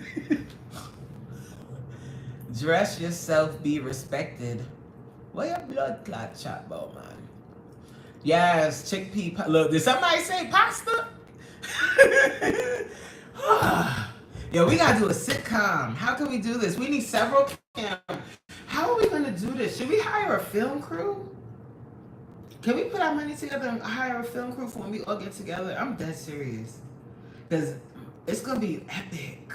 Speaker 1: Dress yourself, be respected. Where your blood clot chop about, man? Yes, chickpea. Look, did somebody say pasta? Yo, we gotta do a sitcom. How can we do this? We need several cams. How are we gonna do this? Should we hire a film crew? Can we put our money together and hire a film crew for when we all get together? I'm dead serious. Because it's gonna be epic.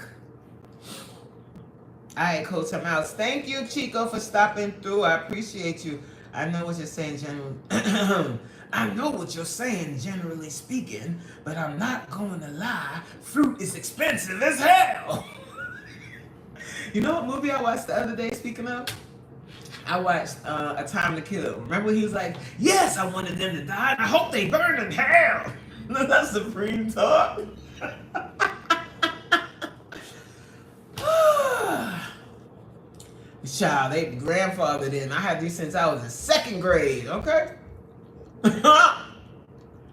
Speaker 1: Alright, Coach, I'm out. Thank you, Chico, for stopping through. I appreciate you. I know what you're saying, generally. I know what you're saying, generally speaking, but I'm not going to lie. Fruit is expensive as hell. You know what movie I watched the other day, speaking of? I watched A Time to Kill. Remember he was like, yes, I wanted them to die, and I hope they burn in hell. That's Supreme talk. Child, they grandfathered in. I had these since I was in second grade, okay?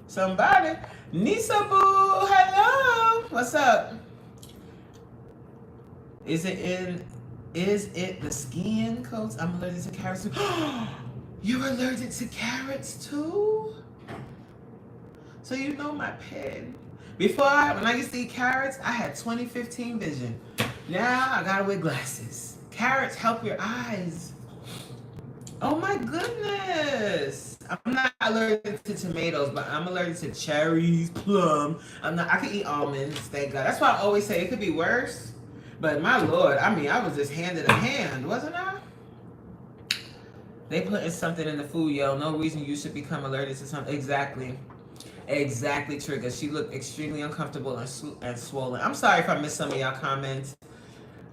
Speaker 1: Somebody. Nisa Boo, hello. What's up? Is it the skin coats? I'm allergic to carrots too. You're allergic to carrots too? So you know my pen. Before, when I used to eat carrots, I had 20/15 vision. Now I gotta wear glasses. Carrots help your eyes. Oh my goodness. I'm not allergic to tomatoes, but I'm allergic to cherries, plum. I can eat almonds, thank God. That's why I always say it could be worse. But my Lord, I mean, I was just handed a hand, wasn't I? They putting something in the food, yo. No reason you should become allergic to something. Exactly. Exactly, Trigger. She looked extremely uncomfortable and swollen. I'm sorry if I missed some of y'all comments.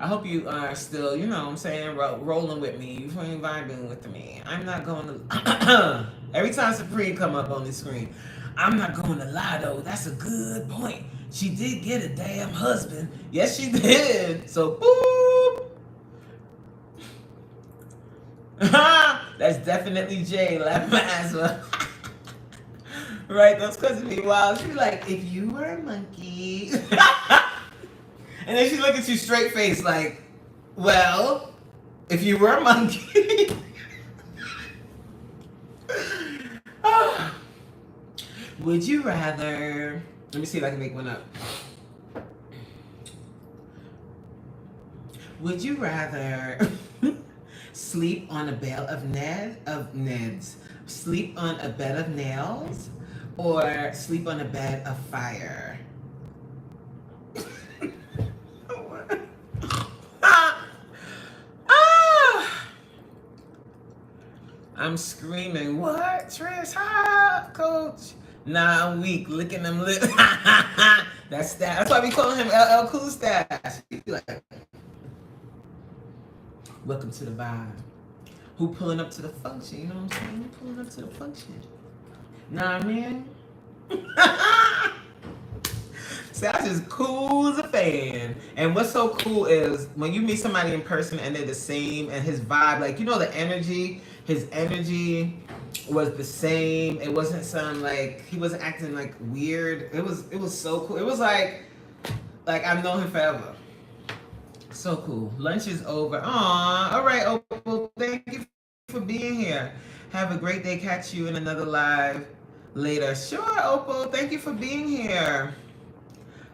Speaker 1: I hope you are still, you know what I'm saying, rolling with me. You ain't vibing with me. I'm not going to... Every time Supreme come up on the screen, I'm not going to lie, though. That's a good point. She did get a damn husband. Yes, she did. So, boop. That's definitely Jay. Laugh my ass off. Right, those cousins be wild. She's like, if you were a monkey... And then she look at you straight face like, well, if you were a monkey. Would you rather, let me see if I can make one up. Would you rather sleep on a bed of Neds, sleep on a bed of nails, or sleep on a bed of fire? I'm screaming, what? Trish, coach. Nah, I'm weak, licking them lips. That's that. That's why we call him LL Cool Stash. He be like, welcome to the vibe. Who pulling up to the function? You know what I'm saying? Who pulling up to the function? Nah, man. Stash is cool as a fan. And what's so cool is when you meet somebody in person and they're the same and his vibe, like, you know, the energy, his energy was the same. It wasn't some like, he wasn't acting like weird. It was so cool. It was like I've known him forever. So cool. Lunch is over. Aw, all right, Opal. Thank you for being here. Have a great day. Catch you in another live later. Sure, Opal. Thank you for being here.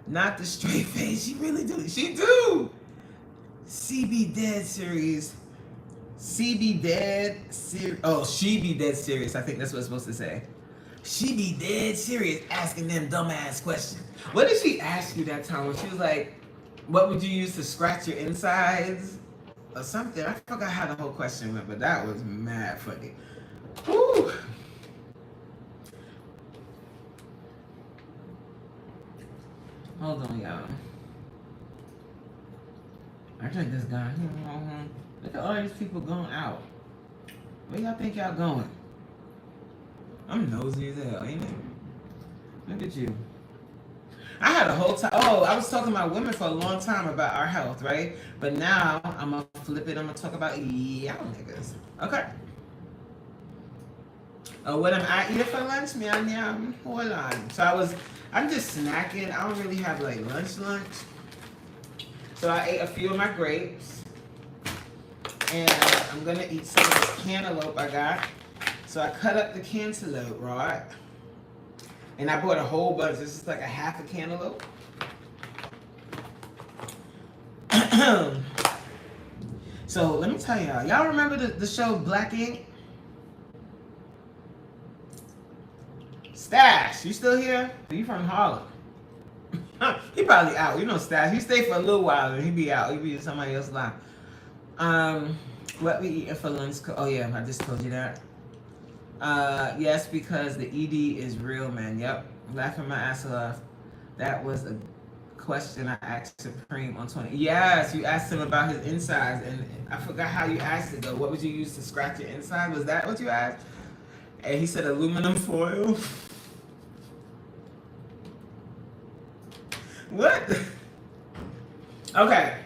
Speaker 1: Not the straight face. She really do. She do. CB Dead series. CB Dead series. Oh, she be dead serious. I think that's what it's supposed to say. She be dead serious asking them dumbass questions. What did she ask you that time when she was like, what would you use to scratch your insides? Or something. I forgot how the whole question went, but that was mad funny. Woo. Hold on, y'all. I think this guy. Look at all these people going out. Where y'all think y'all going? I'm nosy as hell, ain't it? Look at you. I had a whole time. Oh, I was talking about women for a long time about our health, right? But now I'm gonna flip it. I'm gonna talk about y'all niggas. Okay. What am I eating for lunch? Meow meow. Hold on. So I'm just snacking. I don't really have like lunch. So I ate a few of my grapes. And I'm gonna eat some of this cantaloupe I got. So I cut up the cantaloupe, right? And I bought a whole bunch. This is like a half a cantaloupe. So let me tell y'all. Y'all remember the show Black Ink? Stash, you still here? You from Harlem? He probably out. You know Stash. He stay for a little while and he be out. He be in somebody else's life. What we eating for lunch? Oh yeah, I just told you that. Yes, because the ED is real, man. Yep, laughing my ass off. That was question I asked Supreme on 20. Yes, you asked him about his insides, and I forgot how you asked it though. What would you use to scratch your inside? Was that what you asked? And he said aluminum foil. What? Okay.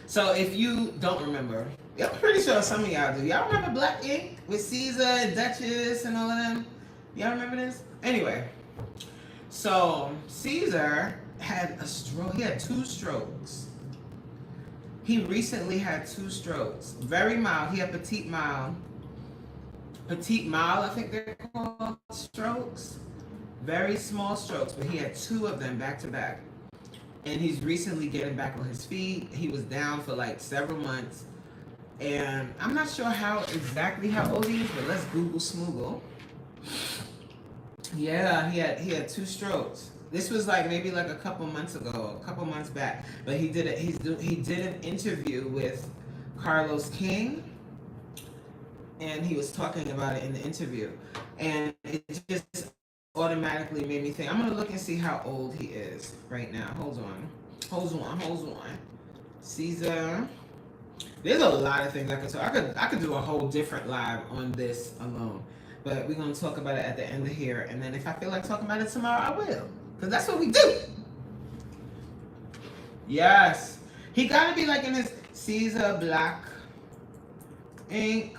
Speaker 1: So if you don't remember, I'm pretty sure some of y'all do. Y'all remember Black Ink with Caesar and Duchess and all of them? Y'all remember this? Anyway, so Caesar had a stroke. He had 2 strokes. He recently had 2 strokes. Very mild. He had petite mild. Petite mild, I think they're called strokes. Very small strokes, but he had 2 of them back to back. And he's recently getting back on his feet. He was down for like several months. And I'm not sure exactly how old he is, but let's Google Smoogle. Yeah, he had 2 strokes. This was like maybe like a couple months ago, a couple months back. But he did an interview with Carlos King, and he was talking about it in the interview. And it just automatically made me think, I'm gonna look and see how old he is right now. Hold on. Caesar. There's a lot of things I could talk. I could do a whole different live on this alone. But we're gonna talk about it at the end of here, and then if I feel like talking about it tomorrow, I will. Because that's what we do. Yes. He gotta be like in his Caesar Black Ink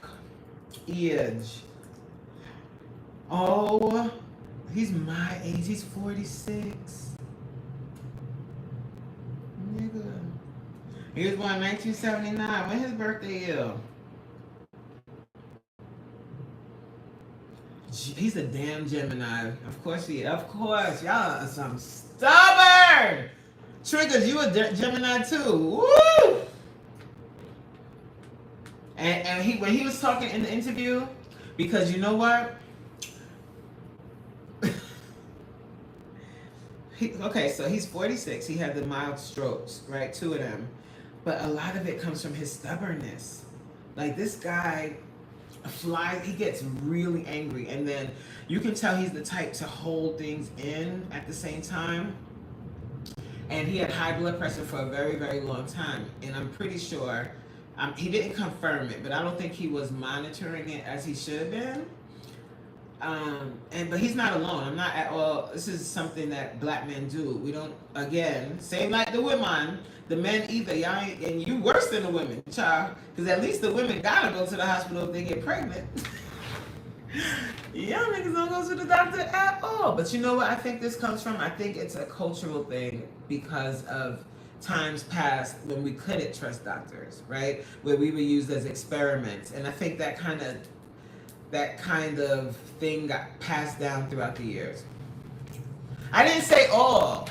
Speaker 1: age. Oh, he's my age. He's 46. Nigga. He was born in 1979. When his birthday is? He's a damn Gemini. Of course he is. Of course. Y'all are some stubborn. Triggers, you a Gemini too. Woo! And when he was talking in the interview, because you know what? Okay, so he's 46. He had the mild strokes, right? 2 of them. But a lot of it comes from his stubbornness. Like this guy he gets really angry, and then you can tell he's the type to hold things in at the same time. And he had high blood pressure for a very, very long time. And I'm pretty sure, he didn't confirm it, but I don't think he was monitoring it as he should have been. But he's not alone. I'm not at all. This is something that Black men do. We don't, again, same like the women, the men either. Y'all ain't, and you worse than the women, child. Because at least the women gotta go to the hospital if they get pregnant. Y'all niggas don't go to the doctor at all. But you know what I think this comes from? I think it's a cultural thing because of times past when we couldn't trust doctors, right? Where we were used as experiments. And I think that kind of thing got passed down throughout the years. I didn't say all,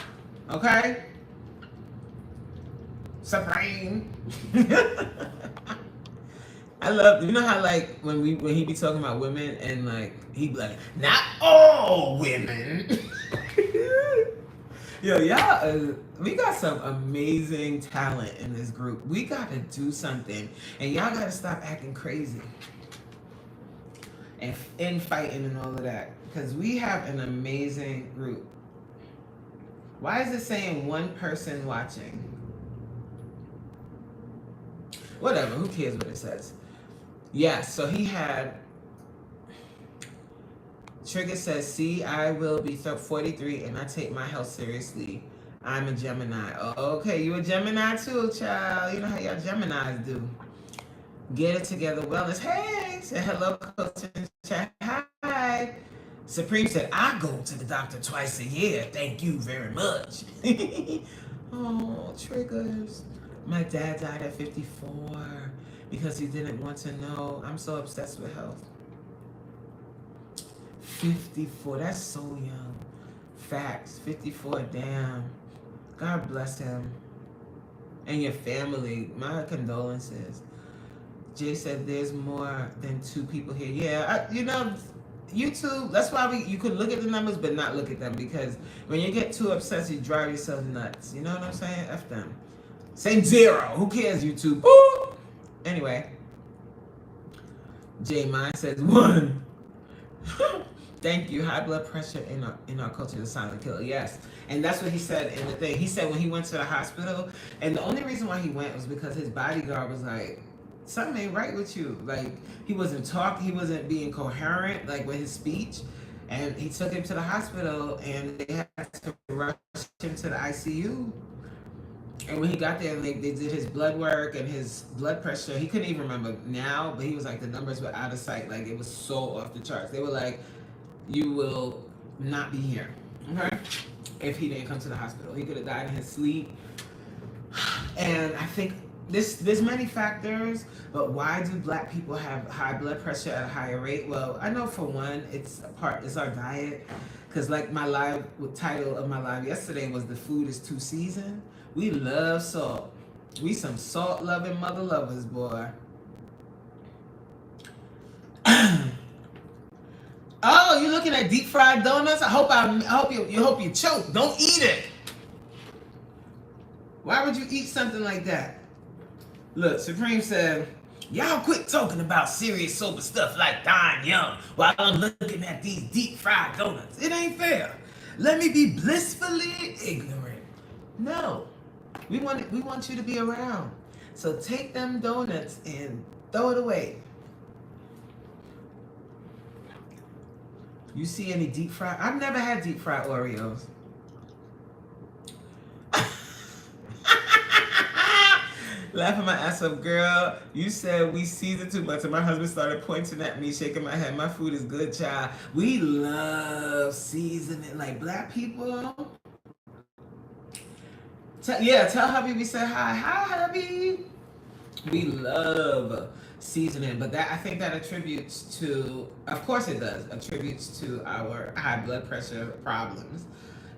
Speaker 1: okay? Supreme. I love, you know how like when he be talking about women and like he be like, not all women. Yo, y'all, we got some amazing talent in this group. We gotta do something, and y'all gotta stop acting crazy and infighting and all of that, because we have an amazing group. Why is it saying 1 person watching? Whatever, who cares what it says? Yeah, so he had, Trigger says, see, I will be 43 and I take my health seriously. I'm a Gemini. Oh, okay, you a Gemini too, child. You know how y'all Geminis do. Get it together wellness. Hey, say hello, coach in chat. Hi. Supreme said, I go to the doctor twice a year. Thank you very much. Oh, Triggers. My dad died at 54 because he didn't want to know. I'm so obsessed with health. 54, that's so young. Facts, 54, damn. God bless him. And your family, my condolences. Jay said there's more than 2 people here. Yeah, you know, YouTube, that's why you could look at the numbers but not look at them, because when you get too obsessed, you drive yourself nuts. You know what I'm saying? F them. Same 0. Who cares, YouTube? Ooh! Anyway, J Mine says 1. Thank you. High blood pressure in our culture is a silent killer. Yes. And that's what he said in the thing. He said when he went to the hospital, and the only reason why he went was because his bodyguard was like, something ain't right with you. Like, he wasn't talking, he wasn't being coherent, like, with his speech. And he took him to the hospital, and they had to rush him to the ICU. And when he got there, they did his blood work and his blood pressure. He couldn't even remember now, but he was like, the numbers were out of sight. Like, it was so off the charts. They were like, you will not be here, okay? If he didn't come to the hospital, he could have died in his sleep. And I think there's many factors, but why do black people have high blood pressure at a higher rate? Well, I know for one, it's our diet, because like my title of my live yesterday was "The Food Is Too Seasoned." We love salt. We some salt loving mother lovers, boy. Oh, you looking at deep fried donuts? I hope you choke. Don't eat it. Why would you eat something like that? Look, Supreme said, y'all quit talking about serious sober stuff like dying young while I'm looking at these deep fried donuts. It ain't fair. Let me be blissfully ignorant. No. We want you to be around. So take them donuts and throw it away. You see any deep fried? I've never had deep fried Oreos. Laughing my ass up, girl. You said we seasoned too much, and my husband started pointing at me, shaking my head. My food is good, child. We love seasoning, like black people. Tell hubby we said hi. Hi, hubby. We love seasoning, but I think that attributes to, of course it does, attributes to our high blood pressure problems.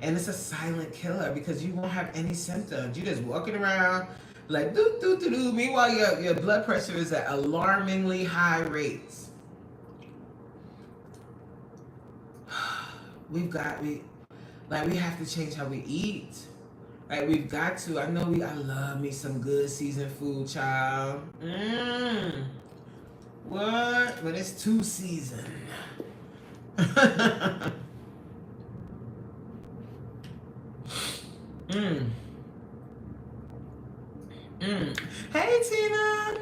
Speaker 1: And it's a silent killer because you won't have any symptoms. You're just walking around like doo doo doo doo. Meanwhile, your blood pressure is at alarmingly high rates. We have to change how we eat. Like, we've got to. I love me some good seasoned food, child. What? But it's too seasoned. Hey, Tina.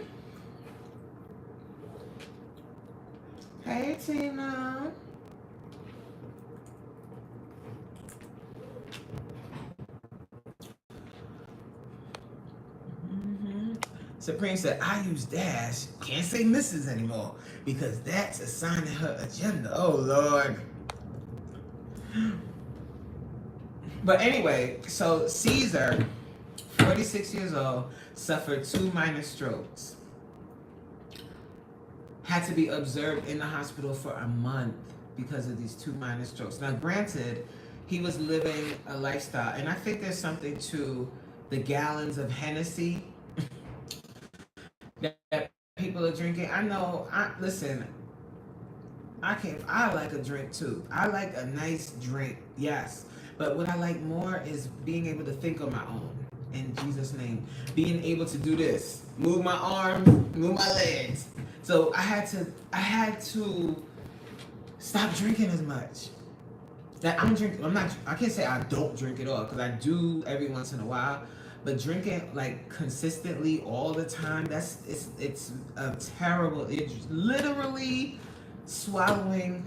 Speaker 1: Hey, Tina. Supreme said, I use Dash. Can't say Mrs. anymore because that's a sign of her agenda. Oh, Lord. But anyway, so Caesar, 46 years old, suffered 2 minor strokes. Had to be observed in the hospital for a month because of these 2 minor strokes. Now, granted, he was living a lifestyle, and I think there's something to the gallons of Hennessy that people are drinking. Listen, I like a drink too. I like a nice drink, yes. But what I like more is being able to think on my own. In Jesus' name. Being able to do this. Move my arms, move my legs. So I had to stop drinking as much. I can't say I don't drink at all, because I do every once in a while. But drinking like consistently all the time, it's a terrible. It's literally swallowing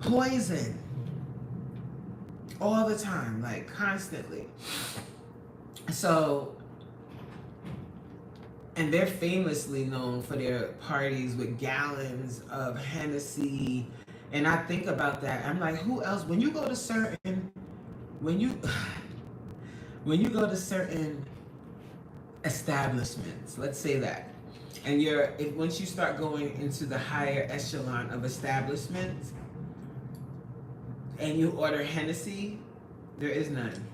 Speaker 1: poison all the time, like constantly. So, and they're famously known for their parties with gallons of Hennessy. And I think about that. I'm like, who else? When you go to certain establishments, let's say that, and once you start going into the higher echelon of establishments and you order Hennessy, there is none.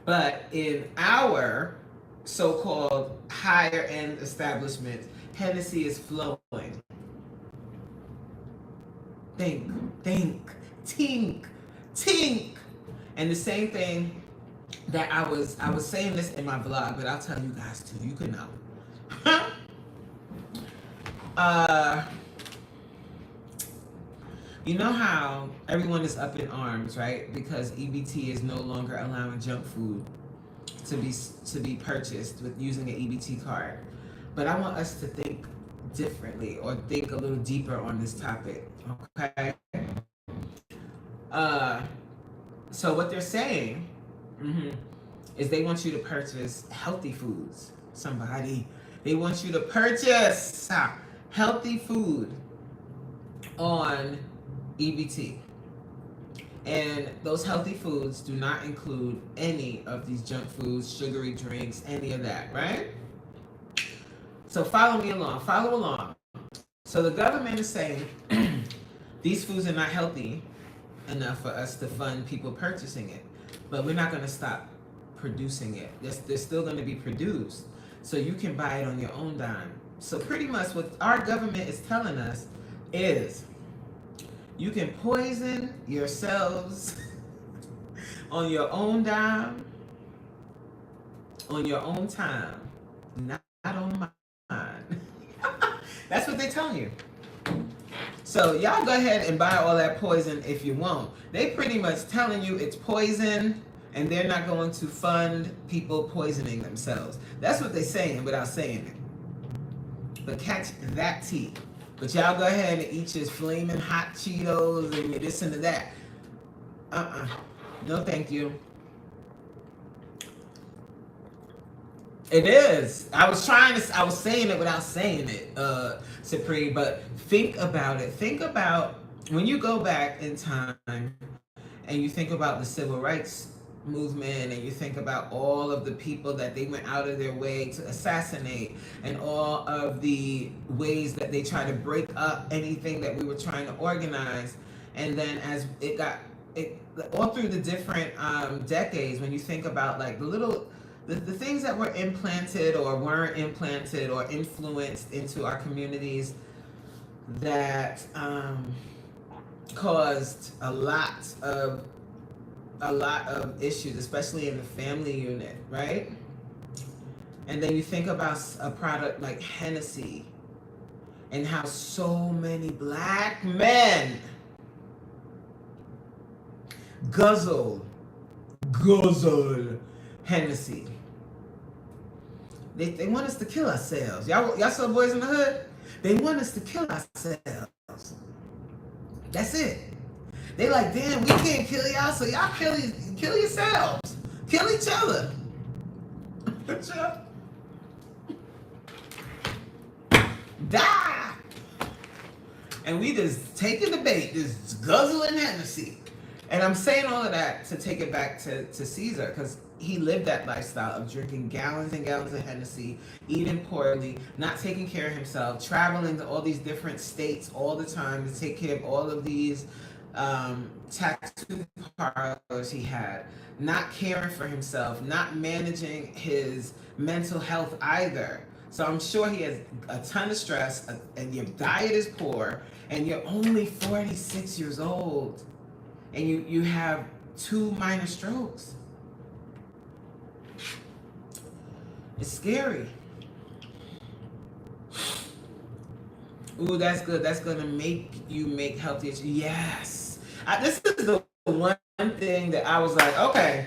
Speaker 1: But in our so-called higher end establishments, Hennessy is flowing. Think, tink. And the same thing that I was saying this in my vlog, but I'll tell you guys too. You can know. You know how everyone is up in arms, right? Because EBT is no longer allowing junk food to be purchased with using an EBT card. But I want us to think differently or think a little deeper on this topic. Okay. Uh, so what they're saying is they want you to purchase healthy foods. Somebody, they want you to purchase healthy food on EBT. And those healthy foods do not include any of these junk foods, sugary drinks, any of that, right? So follow me along, follow along. So the government is saying these foods are not healthy enough for us to fund people purchasing it. But we're not going to stop producing it. They're still going to be produced. So you can buy it on your own dime. So pretty much what our government is telling us is you can poison yourselves on your own dime, on your own time, not on mine. That's what they're telling you. So y'all go ahead and buy all that poison if you want. They pretty much telling you it's poison and they're not going to fund people poisoning themselves. That's what they're saying without saying it. But catch that tea. But y'all go ahead and eat your flaming hot Cheetos and this and that. No thank you. It is. I was saying it without saying it, Supreme, but think about it. Think about when you go back in time and you think about the civil rights movement and you think about all of the people that they went out of their way to assassinate and all of the ways that they tried to break up anything that we were trying to organize. And then as it got all through the different decades, when you think about like the things that were implanted or weren't implanted or influenced into our communities that caused a lot of issues, especially in the family unit, right? And then you think about a product like Hennessy and how so many black men guzzle Hennessy. They want us to kill ourselves. Y'all saw Boys in the Hood? They want us to kill ourselves. That's it. They like, damn, we can't kill y'all, so y'all kill yourselves. Kill each other. Die. And we just taking the bait, just guzzling Hennessy. And I'm saying all of that to take it back to Caesar, because he lived that lifestyle of drinking gallons and gallons of Hennessy, eating poorly, not taking care of himself, traveling to all these different states all the time to take care of all of these tattoo parlors he had, not caring for himself, not managing his mental health either. So I'm sure he has a ton of stress, and your diet is poor, and you're only 46 years old, and you have 2 minor strokes. It's scary. Ooh, that's good. That's gonna make you make healthier. Yes. This is the one thing that I was like, okay,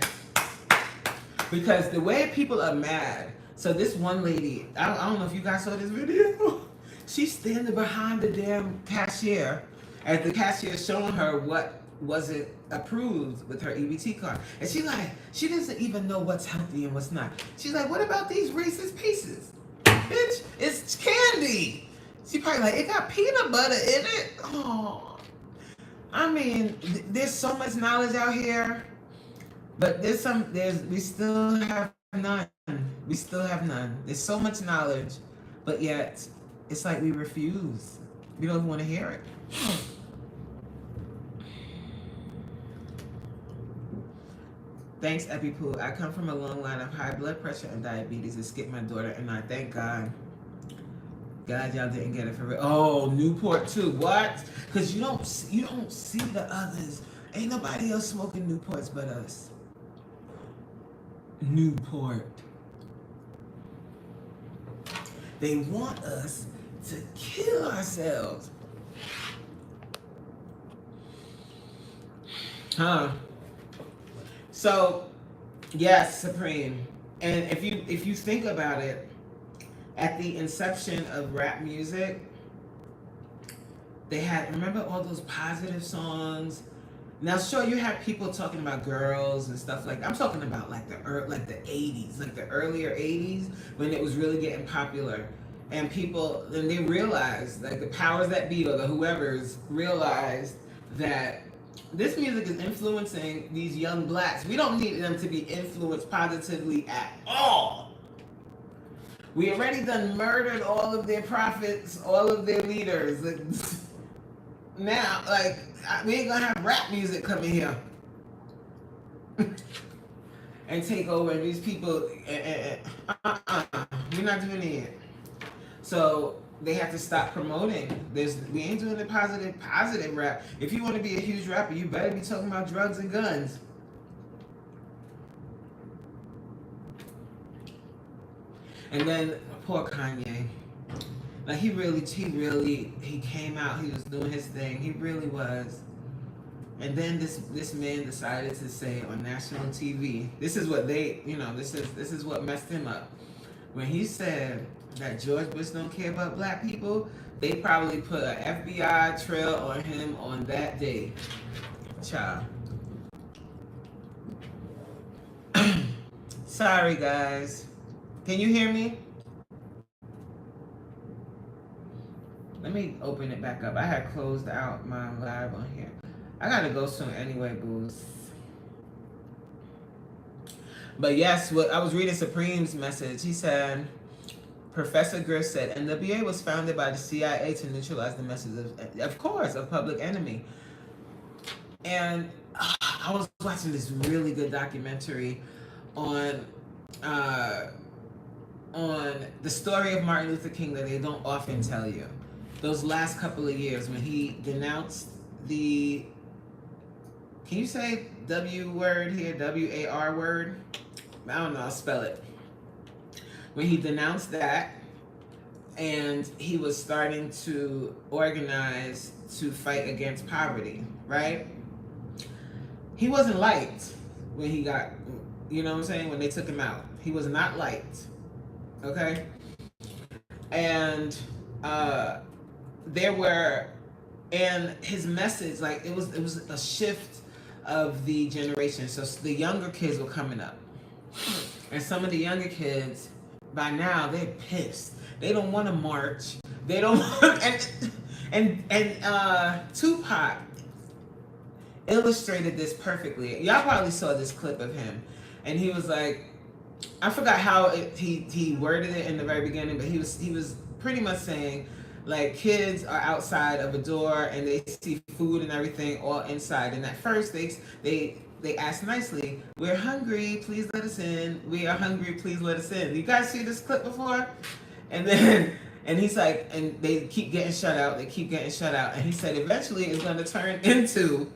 Speaker 1: because the way people are mad. So this one lady, I don't know if you guys saw this video. She's standing behind the damn cashier as the cashier is showing her what wasn't approved with her EBT card. And she doesn't even know what's healthy and what's not. She's like, what about these Reese's Pieces? Bitch, it's candy. She probably like, it got peanut butter in it. Oh, I mean, there's so much knowledge out here, but we still have none. We still have none. There's so much knowledge, but yet it's like we refuse. We don't want to hear it. Thanks, EpiPoo. I come from a long line of high blood pressure and diabetes. It skipped my daughter, and I thank God. God, y'all didn't get it for real. Oh, Newport too. What? Because you don't see the others. Ain't nobody else smoking Newports but us. Newport. They want us to kill ourselves. Huh. So, yes, Supreme. And if you think about it, at the inception of rap music, they had, remember all those positive songs. Now, sure, you have people talking about girls and stuff like that. I'm talking about like the 80s, like the earlier 80s when it was really getting popular, and people, and they realized, like the powers that be or the whoever's realized that this music is influencing these young blacks. We don't need them to be influenced positively at all. We already done murdered all of their prophets, all of their leaders. Now, like, we ain't gonna have rap music come in here and take over. And these people, we're not doing it. So they have to stop promoting. We ain't doing the positive rap. If you want to be a huge rapper, you better be talking about drugs and guns. And then poor Kanye. Like he came out, he was doing his thing, he really was. And then this man decided to say on national TV, this is what they, this is what messed him up. When he said that George Bush don't care about black people, they probably put an FBI trail on him on that day. Child. Sorry guys. Can you hear me? Let me open it back up. I had closed out my live on here. I gotta go soon anyway, booze. But yes, what I was reading Supreme's message. He said, Professor Griff said, NWA was founded by the CIA to neutralize the message of course, of Public Enemy. And I was watching this really good documentary on the story of Martin Luther King that they don't often tell you. Those last couple of years when he denounced the, can you say W word here, W-A-R word? I don't know, I'll spell it. When he denounced that and he was starting to organize to fight against poverty, right? He wasn't liked when he got, you know what I'm saying, when they took him out. He was not liked, okay? And and his message, like it was a shift of the generation. So the younger kids were coming up, and some of the younger kids by now they're pissed. They don't want to march. They don't want, and Tupac illustrated this perfectly. Y'all probably saw this clip of him, and he was like, I forgot how he worded it in the very beginning, but he was pretty much saying, like, kids are outside of a door and they see food and everything all inside. And at first they ask nicely, we're hungry, please let us in. We are hungry, please let us in. You guys see this clip before? And then, and he's like, and they keep getting shut out. They keep getting shut out. And he said, eventually it's going to turn into,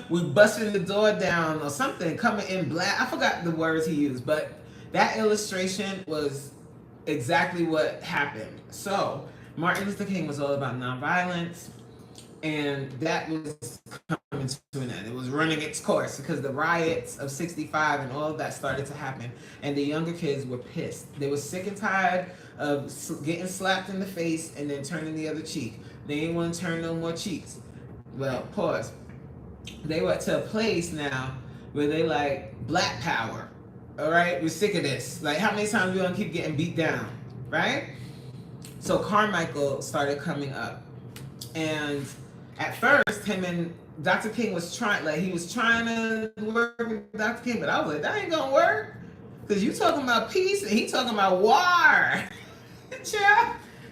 Speaker 1: we busting the door down or something, coming in black. I forgot the words he used, but that illustration was exactly what happened. So Martin Luther King was all about nonviolence, and that was coming to an end. It was running its course because the riots of '65 and all of that started to happen, and the younger kids were pissed. They were sick and tired of getting slapped in the face and then turning the other cheek. They didn't want to turn no more cheeks. Well, pause. They were to a place now where they like, black power. All right, we're sick of this. Like, how many times we gonna keep getting beat down, right? So Carmichael started coming up, and at first, him and Dr. King was trying to work with Dr. King, but I was like, that ain't gonna work, because you talking about peace and he talking about war. Child,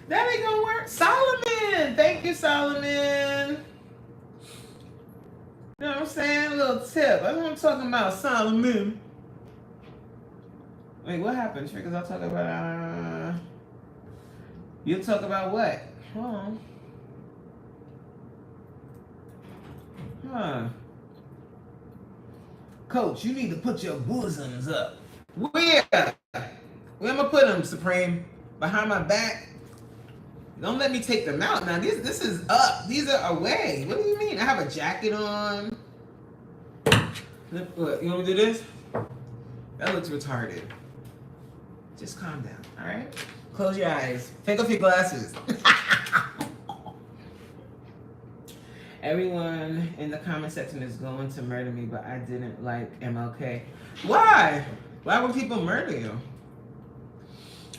Speaker 1: that ain't gonna work. Solomon, thank you, Solomon. You know what I'm saying? A little tip. That's what I'm talking about, Solomon. Wait, what happened, Triggers? I'll talk about, you'll talk about what? Hold on. Coach, you need to put your bosoms up. Where? Where am I put them, Supreme? Behind my back? Don't let me take them out now. This is up. These are away. What do you mean? I have a jacket on. What, you want me to do this? That looks retarded. Just calm down, all right? Close your eyes. Take off your glasses. Everyone in the comment section is going to murder me, but I didn't like MLK. Why? Why would people murder you?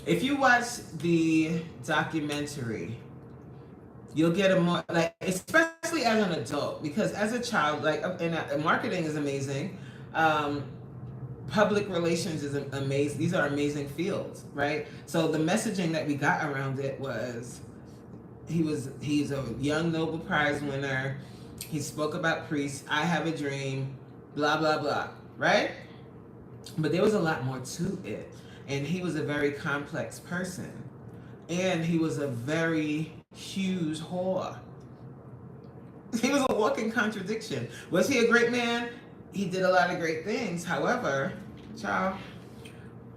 Speaker 1: If you watch the documentary, you'll get a more, like, especially as an adult, because as a child, like, and marketing is amazing. Public relations is amazing. These are amazing fields, right? So the messaging that we got around it was, he's a young Nobel Prize winner. He spoke about priests. I have a dream, blah, blah, blah, right? But there was a lot more to it. And he was a very complex person. And he was a very huge whore. He was a walking contradiction. Was he a great man? He did a lot of great things. However, child,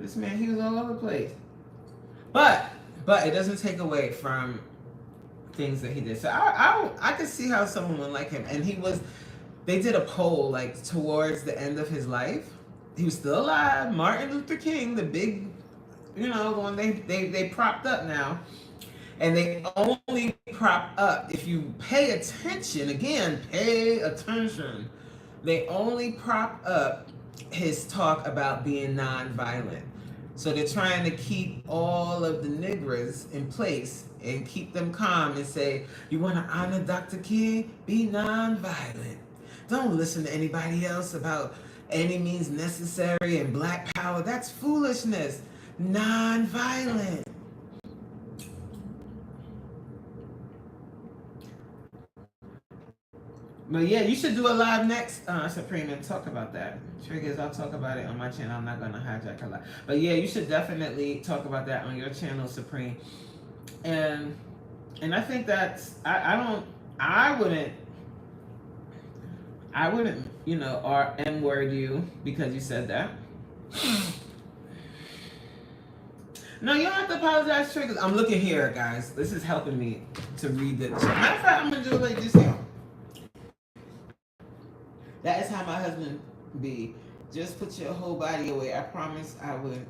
Speaker 1: this man, he was all over the place. But it doesn't take away from things that he did. So I could see how someone would like him. And they did a poll like towards the end of his life. He was still alive. Martin Luther King, the big, the one they propped up now. And they only prop up, if you pay attention, again, pay attention. They only prop up his talk about being nonviolent. So they're trying to keep all of the niggers in place and keep them calm and say, you want to honor Dr. King? Be nonviolent. Don't listen to anybody else about any means necessary and black power. That's foolishness. Nonviolent. But yeah, you should do a live next, Supreme, and talk about that. Triggers, I'll talk about it on my channel. I'm not going to hijack a lot. But yeah, you should definitely talk about that on your channel, Supreme. And I think that's, I wouldn't, or M-word you because you said that. No, you don't have to apologize, Triggers. I'm looking here, guys. This is helping me to read the chat. Matter of fact, I'm going to do it like this here. That is how my husband be. Just put your whole body away. I promise I would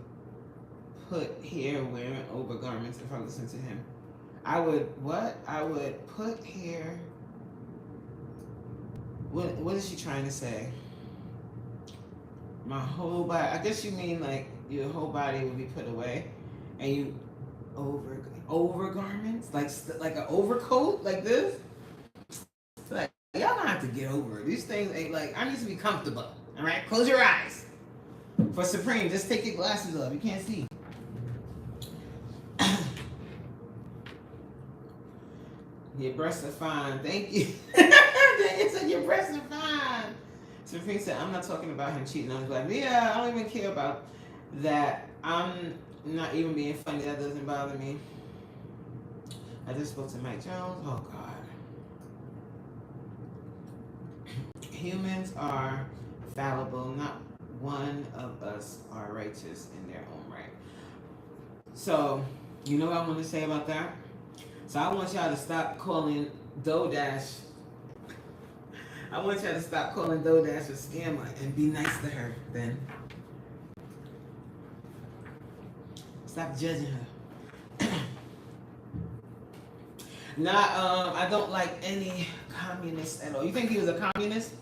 Speaker 1: put hair wearing overgarments if I listened to him. I would put hair. What is she trying to say? My whole body. I guess you mean like your whole body would be put away, and you overgarments like an overcoat like this. Like, y'all don't have to get over it. These things ain't like, I need to be comfortable. All right, close your eyes. For Supreme, just take your glasses off. You can't see. Your breasts are fine. Thank you. Daniel said your breasts are fine. Supreme said, I'm not talking about him cheating on his wife. Yeah, I don't even care about that. I'm not even being funny. That doesn't bother me. I just spoke to Mike Jones. Oh, God. Humans are fallible. Not one of us are righteous in their own right. So, you know what I want to say about that? So I want y'all to stop calling DoorDash. I want y'all to stop calling DoorDash a scammer and be nice to her then. Stop judging her. I don't like any communist at all. You think he was a communist?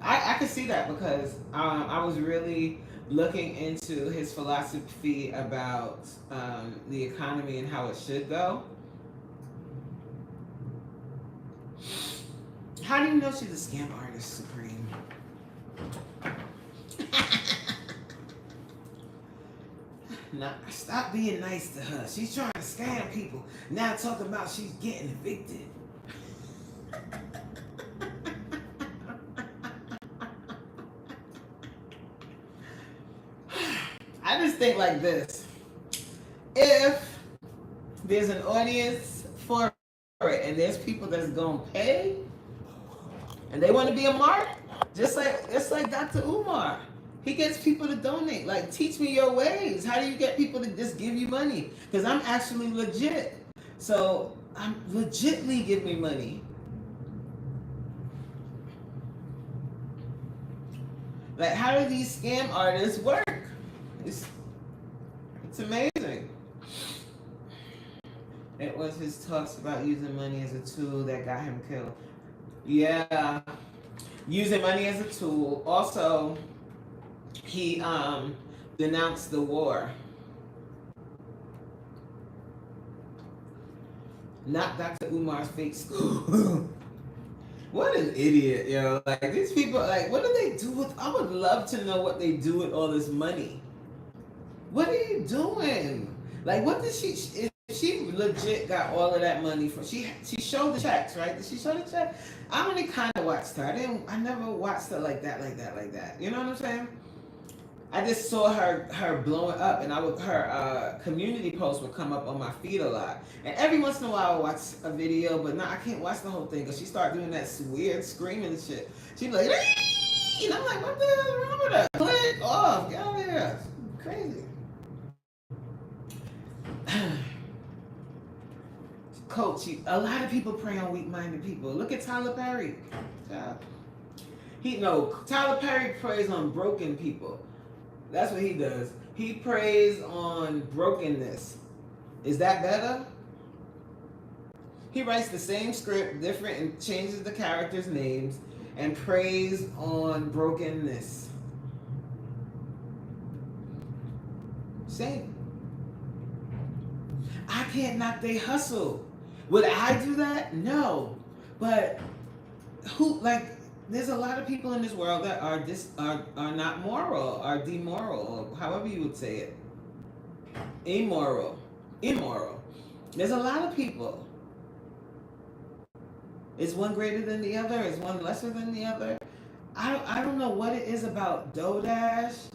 Speaker 1: I could see that because I was really looking into his philosophy about the economy and how it should go. How do you know she's a scam artist, Supreme? Now, stop being nice to her. She's trying to scam people. Now talking about she's getting evicted. I just think like this. If there's an audience for it and there's people that's going to pay and they want to be a mark, just like Dr. Umar. He gets people to donate. Like, teach me your ways. How do you get people to just give you money? Because I'm actually legit. So, I'm legitly give me money. Like, how do these scam artists work? It's amazing. It was his talks about using money as a tool that got him killed. Yeah, using money as a tool. Also, he denounced the war. Not Dr. Umar's fake school. What an idiot, yo. Like, these people, like, what do they do with, I would love to know what they do with all this money. What are you doing? Like, what did she legit got all of that money from, she showed the checks, right? Did she show the check? I only kind of watched her. I never watched her like that. You know what I'm saying? I just saw her blowing up, and her community posts would come up on my feed a lot. And every once in a while I would watch a video, but I can't watch the whole thing because she started doing that weird screaming and shit. She'd be like, "Eee!" And I'm like, what the hell is wrong with her? Click off, get out of here. It's crazy. Coach, a lot of people prey on weak-minded people. Look at Tyler Perry. Tyler Perry preys on broken people. That's what he does. He preys on brokenness. Is that better? He writes the same script, different, and changes the characters' names, and preys on brokenness. Same. I can't knock they hustle. Would I do that? No. But there's a lot of people in this world that are not moral, are demoral, however you would say it. Immoral. There's a lot of people. Is one greater than the other? Is one lesser than the other? I don't know what it is about DoorDash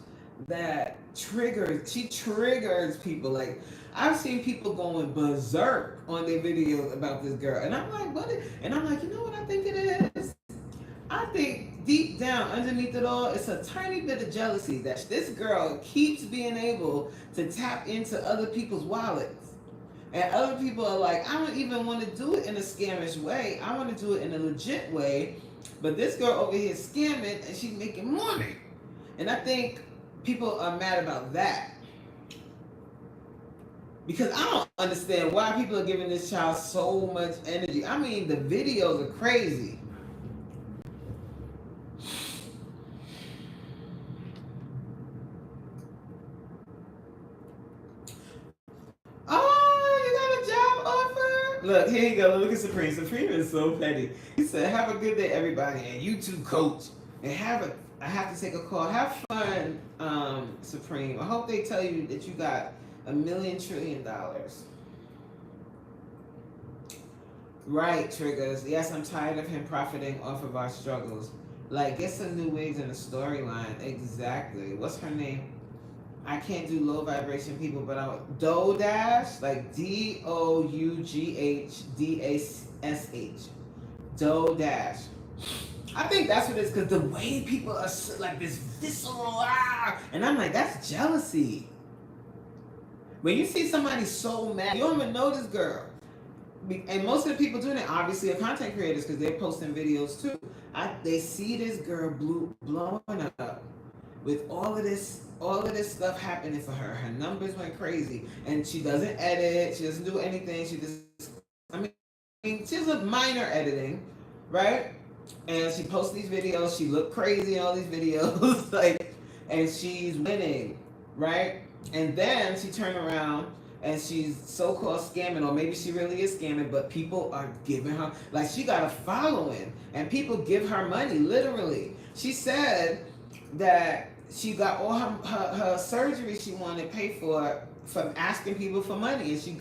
Speaker 1: that she triggers people. Like, I've seen people going berserk on their videos about this girl, and I'm like, what? And I'm like, you know what I think it is? I think deep down, underneath it all, it's a tiny bit of jealousy that this girl keeps being able to tap into other people's wallets. And other people are like, I don't even want to do it in a scamish way. I want to do it in a legit way. But this girl over here is scamming, and she's making money. And I think people are mad about that. Because I don't understand why people are giving this child so much energy. I mean, the videos are crazy. Look, here you go. Look at Supreme. Supreme is so petty. He said, have a good day, everybody. And you too, coach. And I have to take a call. Have fun, Supreme. I hope they tell you that you got $1 million trillion. Right, Triggers. Yes, I'm tired of him profiting off of our struggles. Like, get some new wigs in the storyline. Exactly. What's her name? I can't do low vibration people, but I'm DoorDash, like DoughdashDash. DoorDash. I think that's what it is, because the way people are like this visceral, and I'm like, that's jealousy. When you see somebody so mad, you don't even know this girl. And most of the people doing it obviously are content creators because they're posting videos too. They see this girl blowing up with all of this stuff happening for her. Her numbers went crazy, and she doesn't edit. She doesn't do anything. She does a minor editing, right? And she posts these videos. She looked crazy in all these videos, like, and she's winning, right? And then she turned around and she's so-called scamming, or maybe she really is scamming, but people are giving her, like, she got a following, and people give her money, literally. She said that she got all her surgery she wanted paid for from asking people for money, and she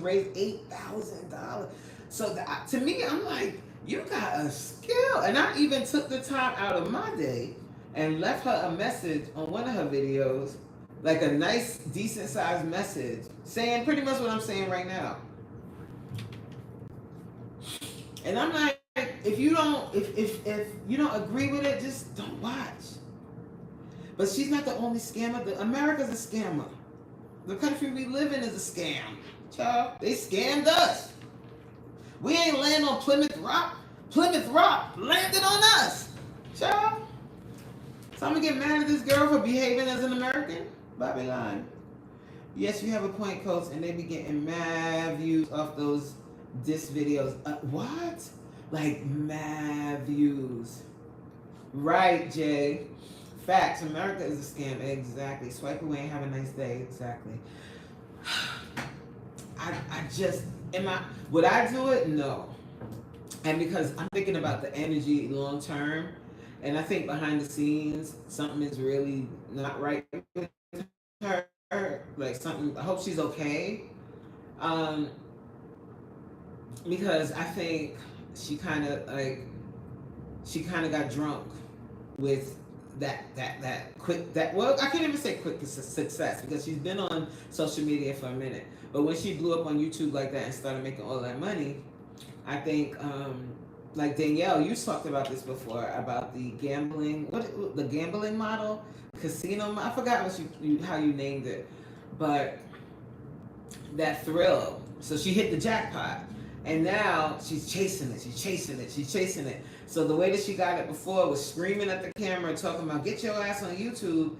Speaker 1: raised $8,000. So to me, I'm like, you got a skill. And I even took the time out of my day and left her a message on one of her videos, like a nice, decent sized message, saying pretty much what I'm saying right now. And I'm like, if you don't agree with it, just don't watch. But she's not the only scammer. America's a scammer. The country we live in is a scam. Child, they scammed us. We ain't land on Plymouth Rock. Plymouth Rock landed on us. Child. So I'm gonna get mad at this girl for behaving as an American? Babylon. Yes, you have a point, Coach, and they be getting mad views off those diss videos. What? Like mad views. Right, Jay. Facts. America is a scam. Exactly. Swipe away and have a nice day. Exactly. I just would I do it? No. And because I'm thinking about the energy long term, and I think behind the scenes something is really not right with her. Like something. I hope she's okay. Um, because I think she kind of got drunk with that quick well, I can't even say quick success because she's been on social media for a minute. But when she blew up on YouTube like that and started making all that money, I think like Danielle, you talked about this before about the gambling model, casino. I forgot what how you named it, but that thrill. So she hit the jackpot. And now she's chasing it. So the way that she got it before was screaming at the camera, talking about get your ass on YouTube.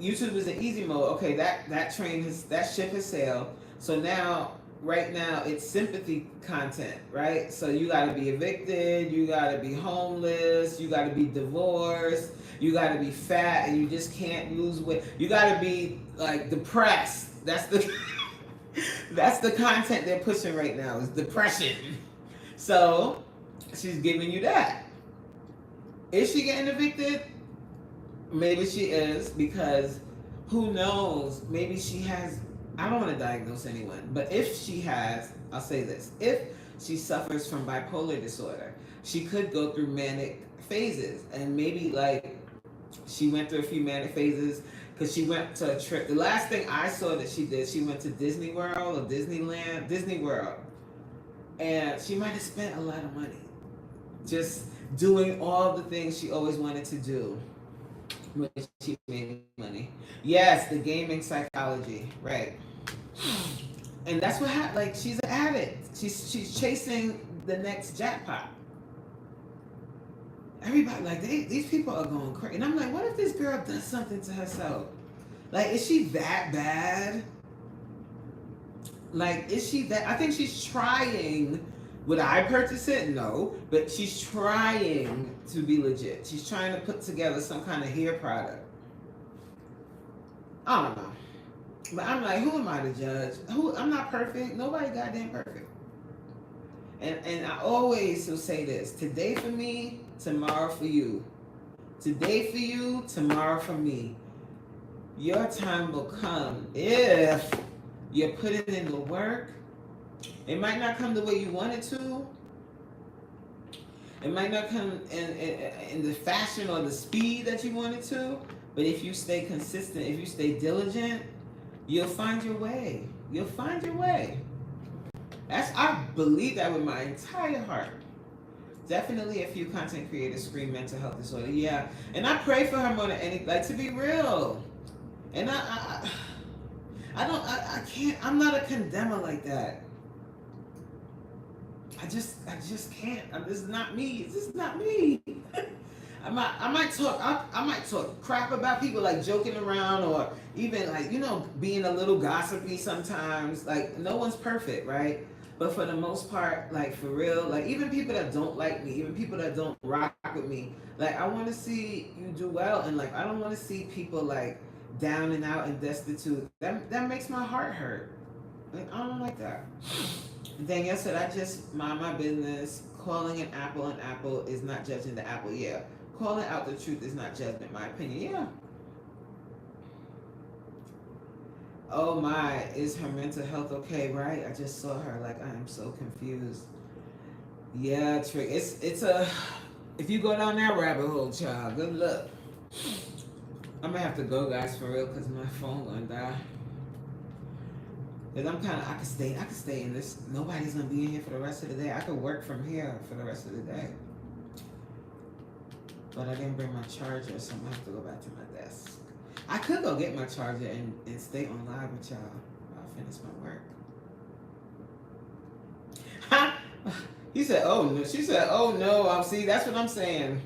Speaker 1: YouTube is an easy mode. Okay, that ship has sailed. So now, right now, it's sympathy content, right? So you got to be evicted, you got to be homeless, you got to be divorced, you got to be fat, and you just can't lose weight. You got to be like depressed. That's the content they're pushing right now is depression. So she's giving you that. Is she getting evicted? Maybe she is, because who knows? Maybe she has. I don't want to diagnose anyone, but if she has, I'll say this: if she suffers from bipolar disorder, she could go through manic phases, and maybe like she went through a few manic phases. Because she went to a trip. The last thing I saw that she did, she went to Disney World or Disney World. And she might have spent a lot of money just doing all the things she always wanted to do when she made money. Yes, the gaming psychology, right. And that's what happened. Like, she's an addict. She's chasing the next jackpot. Everybody, like, these people are going crazy. And I'm like, what if this girl does something to herself? Like, is she that bad? Like, is she that? I think she's trying. Would I purchase it? No. But she's trying to be legit. She's trying to put together some kind of hair product. I don't know. But I'm like, who am I to judge? I'm not perfect. Nobody goddamn perfect. And I always will say this: today for me, tomorrow for you. Today for you, tomorrow for me. Your time will come if you're putting in the work. It might not come the way you want it to. It might not come in the fashion or the speed that you want it to. But if you stay consistent, if you stay diligent, you'll find your way. You'll find your way. I believe that with my entire heart. Definitely a few content creators scream mental health disorder. Yeah. And I pray for her more than anything. Like, to be real. And I can't, I'm not a condemner like that. I just can't. This is not me. This is not me. I might talk crap about people, like joking around, or even like, being a little gossipy sometimes. Like, no one's perfect, right? But for the most part, like, for real, like, even people that don't like me, even people that don't rock with me, like, I want to see you do well. And like, I don't want to see people like down and out and destitute. That makes my heart hurt. Like, I don't like that. Danielle said, I just mind my business. Calling an apple is not judging the apple. Yeah. Calling out the truth is not judgment, my opinion. Yeah. Oh my, is her mental health okay? Right? I just saw her. Like, I am so confused. Yeah, Trick. It's a. If you go down that rabbit hole, child, good luck. I'm gonna have to go, guys, for real, because my phone gonna die. Cause I could stay in this. Nobody's gonna be in here for the rest of the day. I could work from here for the rest of the day. But I didn't bring my charger, so I'm gonna have to go back to my desk. I could go get my charger and stay on live with y'all. I'll finish my work. He said, oh no. She said, oh no. See, that's what I'm saying.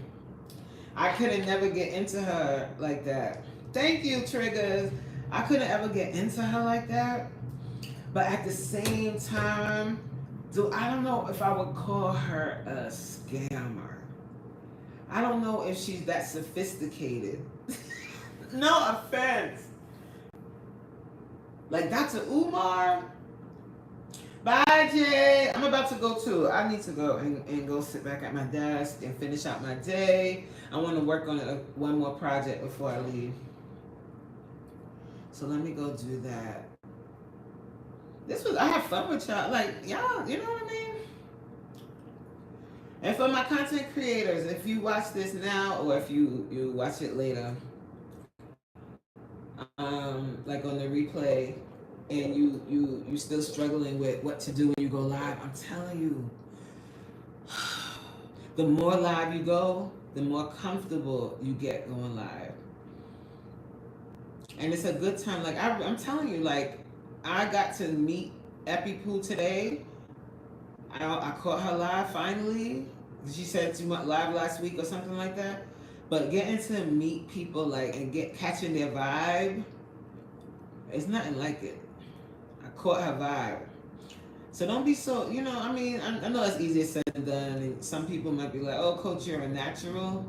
Speaker 1: I couldn't never get into her like that. Thank you, Triggers. I couldn't ever get into her like that. But at the same time, I don't know if I would call her a scammer. I don't know if she's that sophisticated. No offense. Like Dr. Umar. Bye, Jay. I'm about to go too. I need to go and go sit back at my desk and finish out my day. I want to work on one more project before I leave. So let me go do that. I have fun with y'all. Like, y'all, you know what I mean? And for my content creators, if you watch this now or if you watch it later, like on the replay, and you still struggling with what to do when you go live, I'm telling you, the more live you go, the more comfortable you get going live. And it's a good time. Like I'm telling you, like I got to meet Epipoo today. I caught her live finally. She said she went live last week or something like that. But getting to meet people like and catching their vibe, it's nothing like it. I caught her vibe. So don't be so, I mean, I know it's easier said than done. And some people might be like, oh, Coach, you're a natural.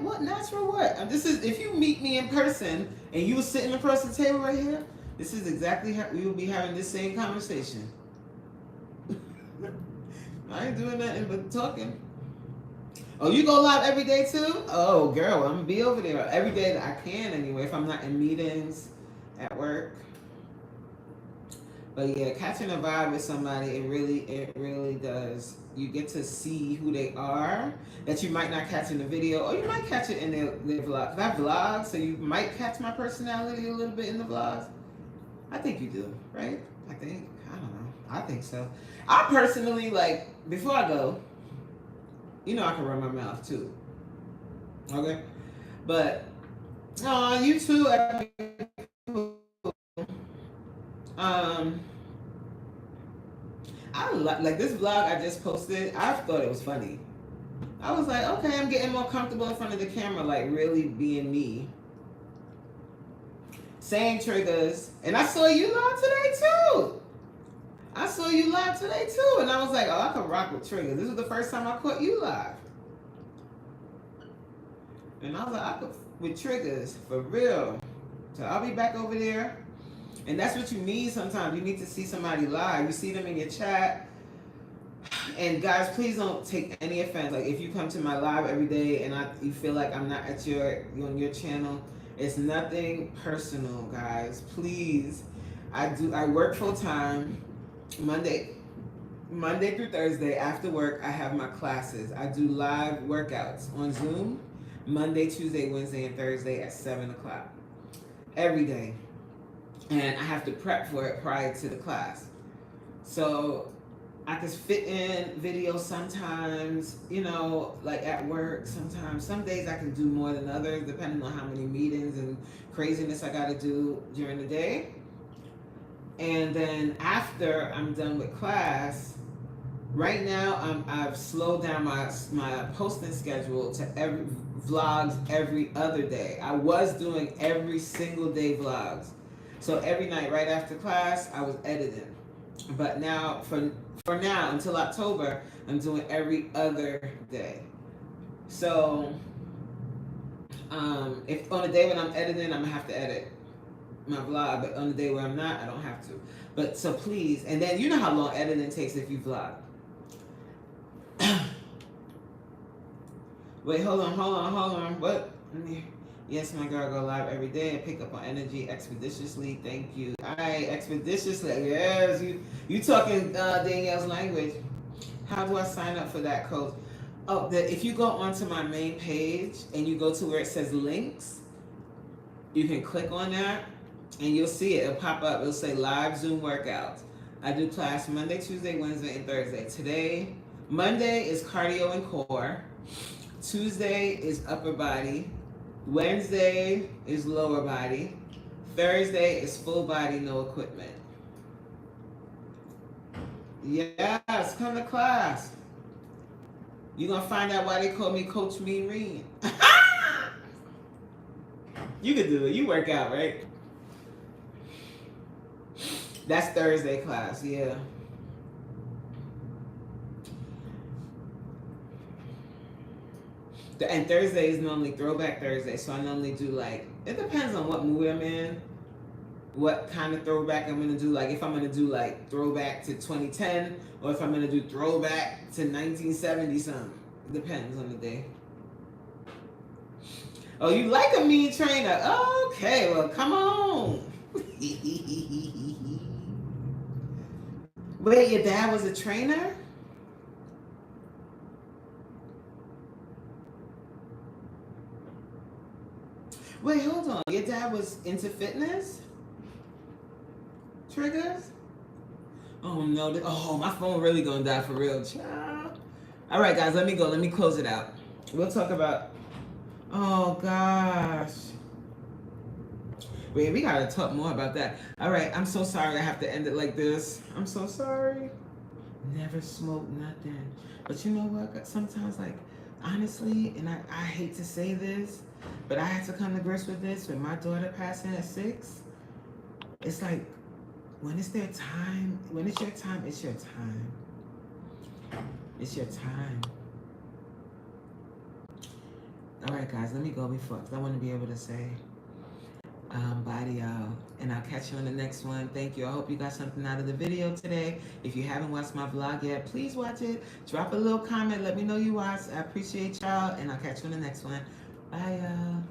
Speaker 1: What natural what? This is, if you meet me in person and you were sitting across the table right here, this is exactly how we will be having this same conversation. I ain't doing nothing but talking. Oh, you go live every day too? Oh, girl, I'm gonna be over there every day that I can anyway, if I'm not in meetings at work. But yeah, catching a vibe with somebody, it really does. You get to see who they are that you might not catch in the video, or you might catch it in their vlog. I have vlogs, so you might catch my personality a little bit in the vlogs. I think you do, right? I don't know. I think so. I personally, like, before I go, I can run my mouth too. Okay? But, you too. I like this vlog I just posted. I thought it was funny. I was like, okay, I'm getting more comfortable in front of the camera, like really being me. Saying triggers. And I saw you live today too. And I was like, oh, I could rock with triggers. This was the first time I caught you live. And I was like, I could with triggers, for real. So I'll be back over there. And that's what you need sometimes. You need to see somebody live. You see them in your chat. And guys, please don't take any offense. Like if you come to my live every day and you feel like I'm not on your channel, it's nothing personal, guys. Please. I work full time. Monday through Thursday after work, I have my classes. I do live workouts on Zoom Monday, Tuesday, Wednesday, and Thursday at 7 o'clock every day. And I have to prep for it prior to the class. So I can fit in videos sometimes, like at work sometimes. Some days I can do more than others depending on how many meetings and craziness I got to do during the day. And then after I'm done with class, right now I've slowed down my posting schedule to vlogs every other day. I was doing every single day vlogs. So every night right after class, I was editing. But now, for now, until October, I'm doing every other day. So, if on the day when I'm editing, I'm going to have to edit my vlog. But on the day where I'm not, I don't have to. But so please, and then you know how long editing takes if you vlog. Wait, hold on. What? Yes, my girl, go live every day and pick up on energy expeditiously. Thank you. All right, expeditiously. Yes, you talking Danielle's language. How do I sign up for that, Coach? Oh, if you go onto my main page and you go to where it says links, you can click on that and you'll see it. It'll pop up. It'll say live Zoom workouts. I do class Monday, Tuesday, Wednesday, and Thursday. Today, Monday is cardio and core. Tuesday is upper body. Wednesday is lower body. Thursday is full body, no equipment. Yes, come to class. You're going to find out why they call me Coach Mean Reen. You could do it. You work out, right? That's Thursday class, yeah. And Thursday is normally Throwback Thursday, so I normally do like, it depends on what mood I'm in, what kind of throwback I'm gonna do. Like if I'm gonna do like throwback to 2010, or if I'm gonna do throwback to 1970 something. It depends on the day. Oh, you like a mean trainer? Okay, well come on. Wait, your dad was a trainer? Wait, hold on. Your dad was into fitness? Triggers? Oh no, oh, my phone really gonna die for real, child. All right, guys, let me go. Let me close it out. We'll talk about, oh gosh. Wait, we gotta talk more about that. All right, I'm so sorry I have to end it like this. I'm so sorry. Never smoke nothing. But you know what? Sometimes, like, honestly, and I hate to say this, but I had to come to grips with this with my daughter passing at 6. It's like, when it's their time, when it's your time, it's your time. It's your time. All right, guys, let me go before, because I want to be able to say bye to y'all. And I'll catch you on the next one. Thank you. I hope you got something out of the video today. If you haven't watched my vlog yet, please watch it. Drop a little comment. Let me know you watched. I appreciate y'all. And I'll catch you on the next one. Bye, y'all.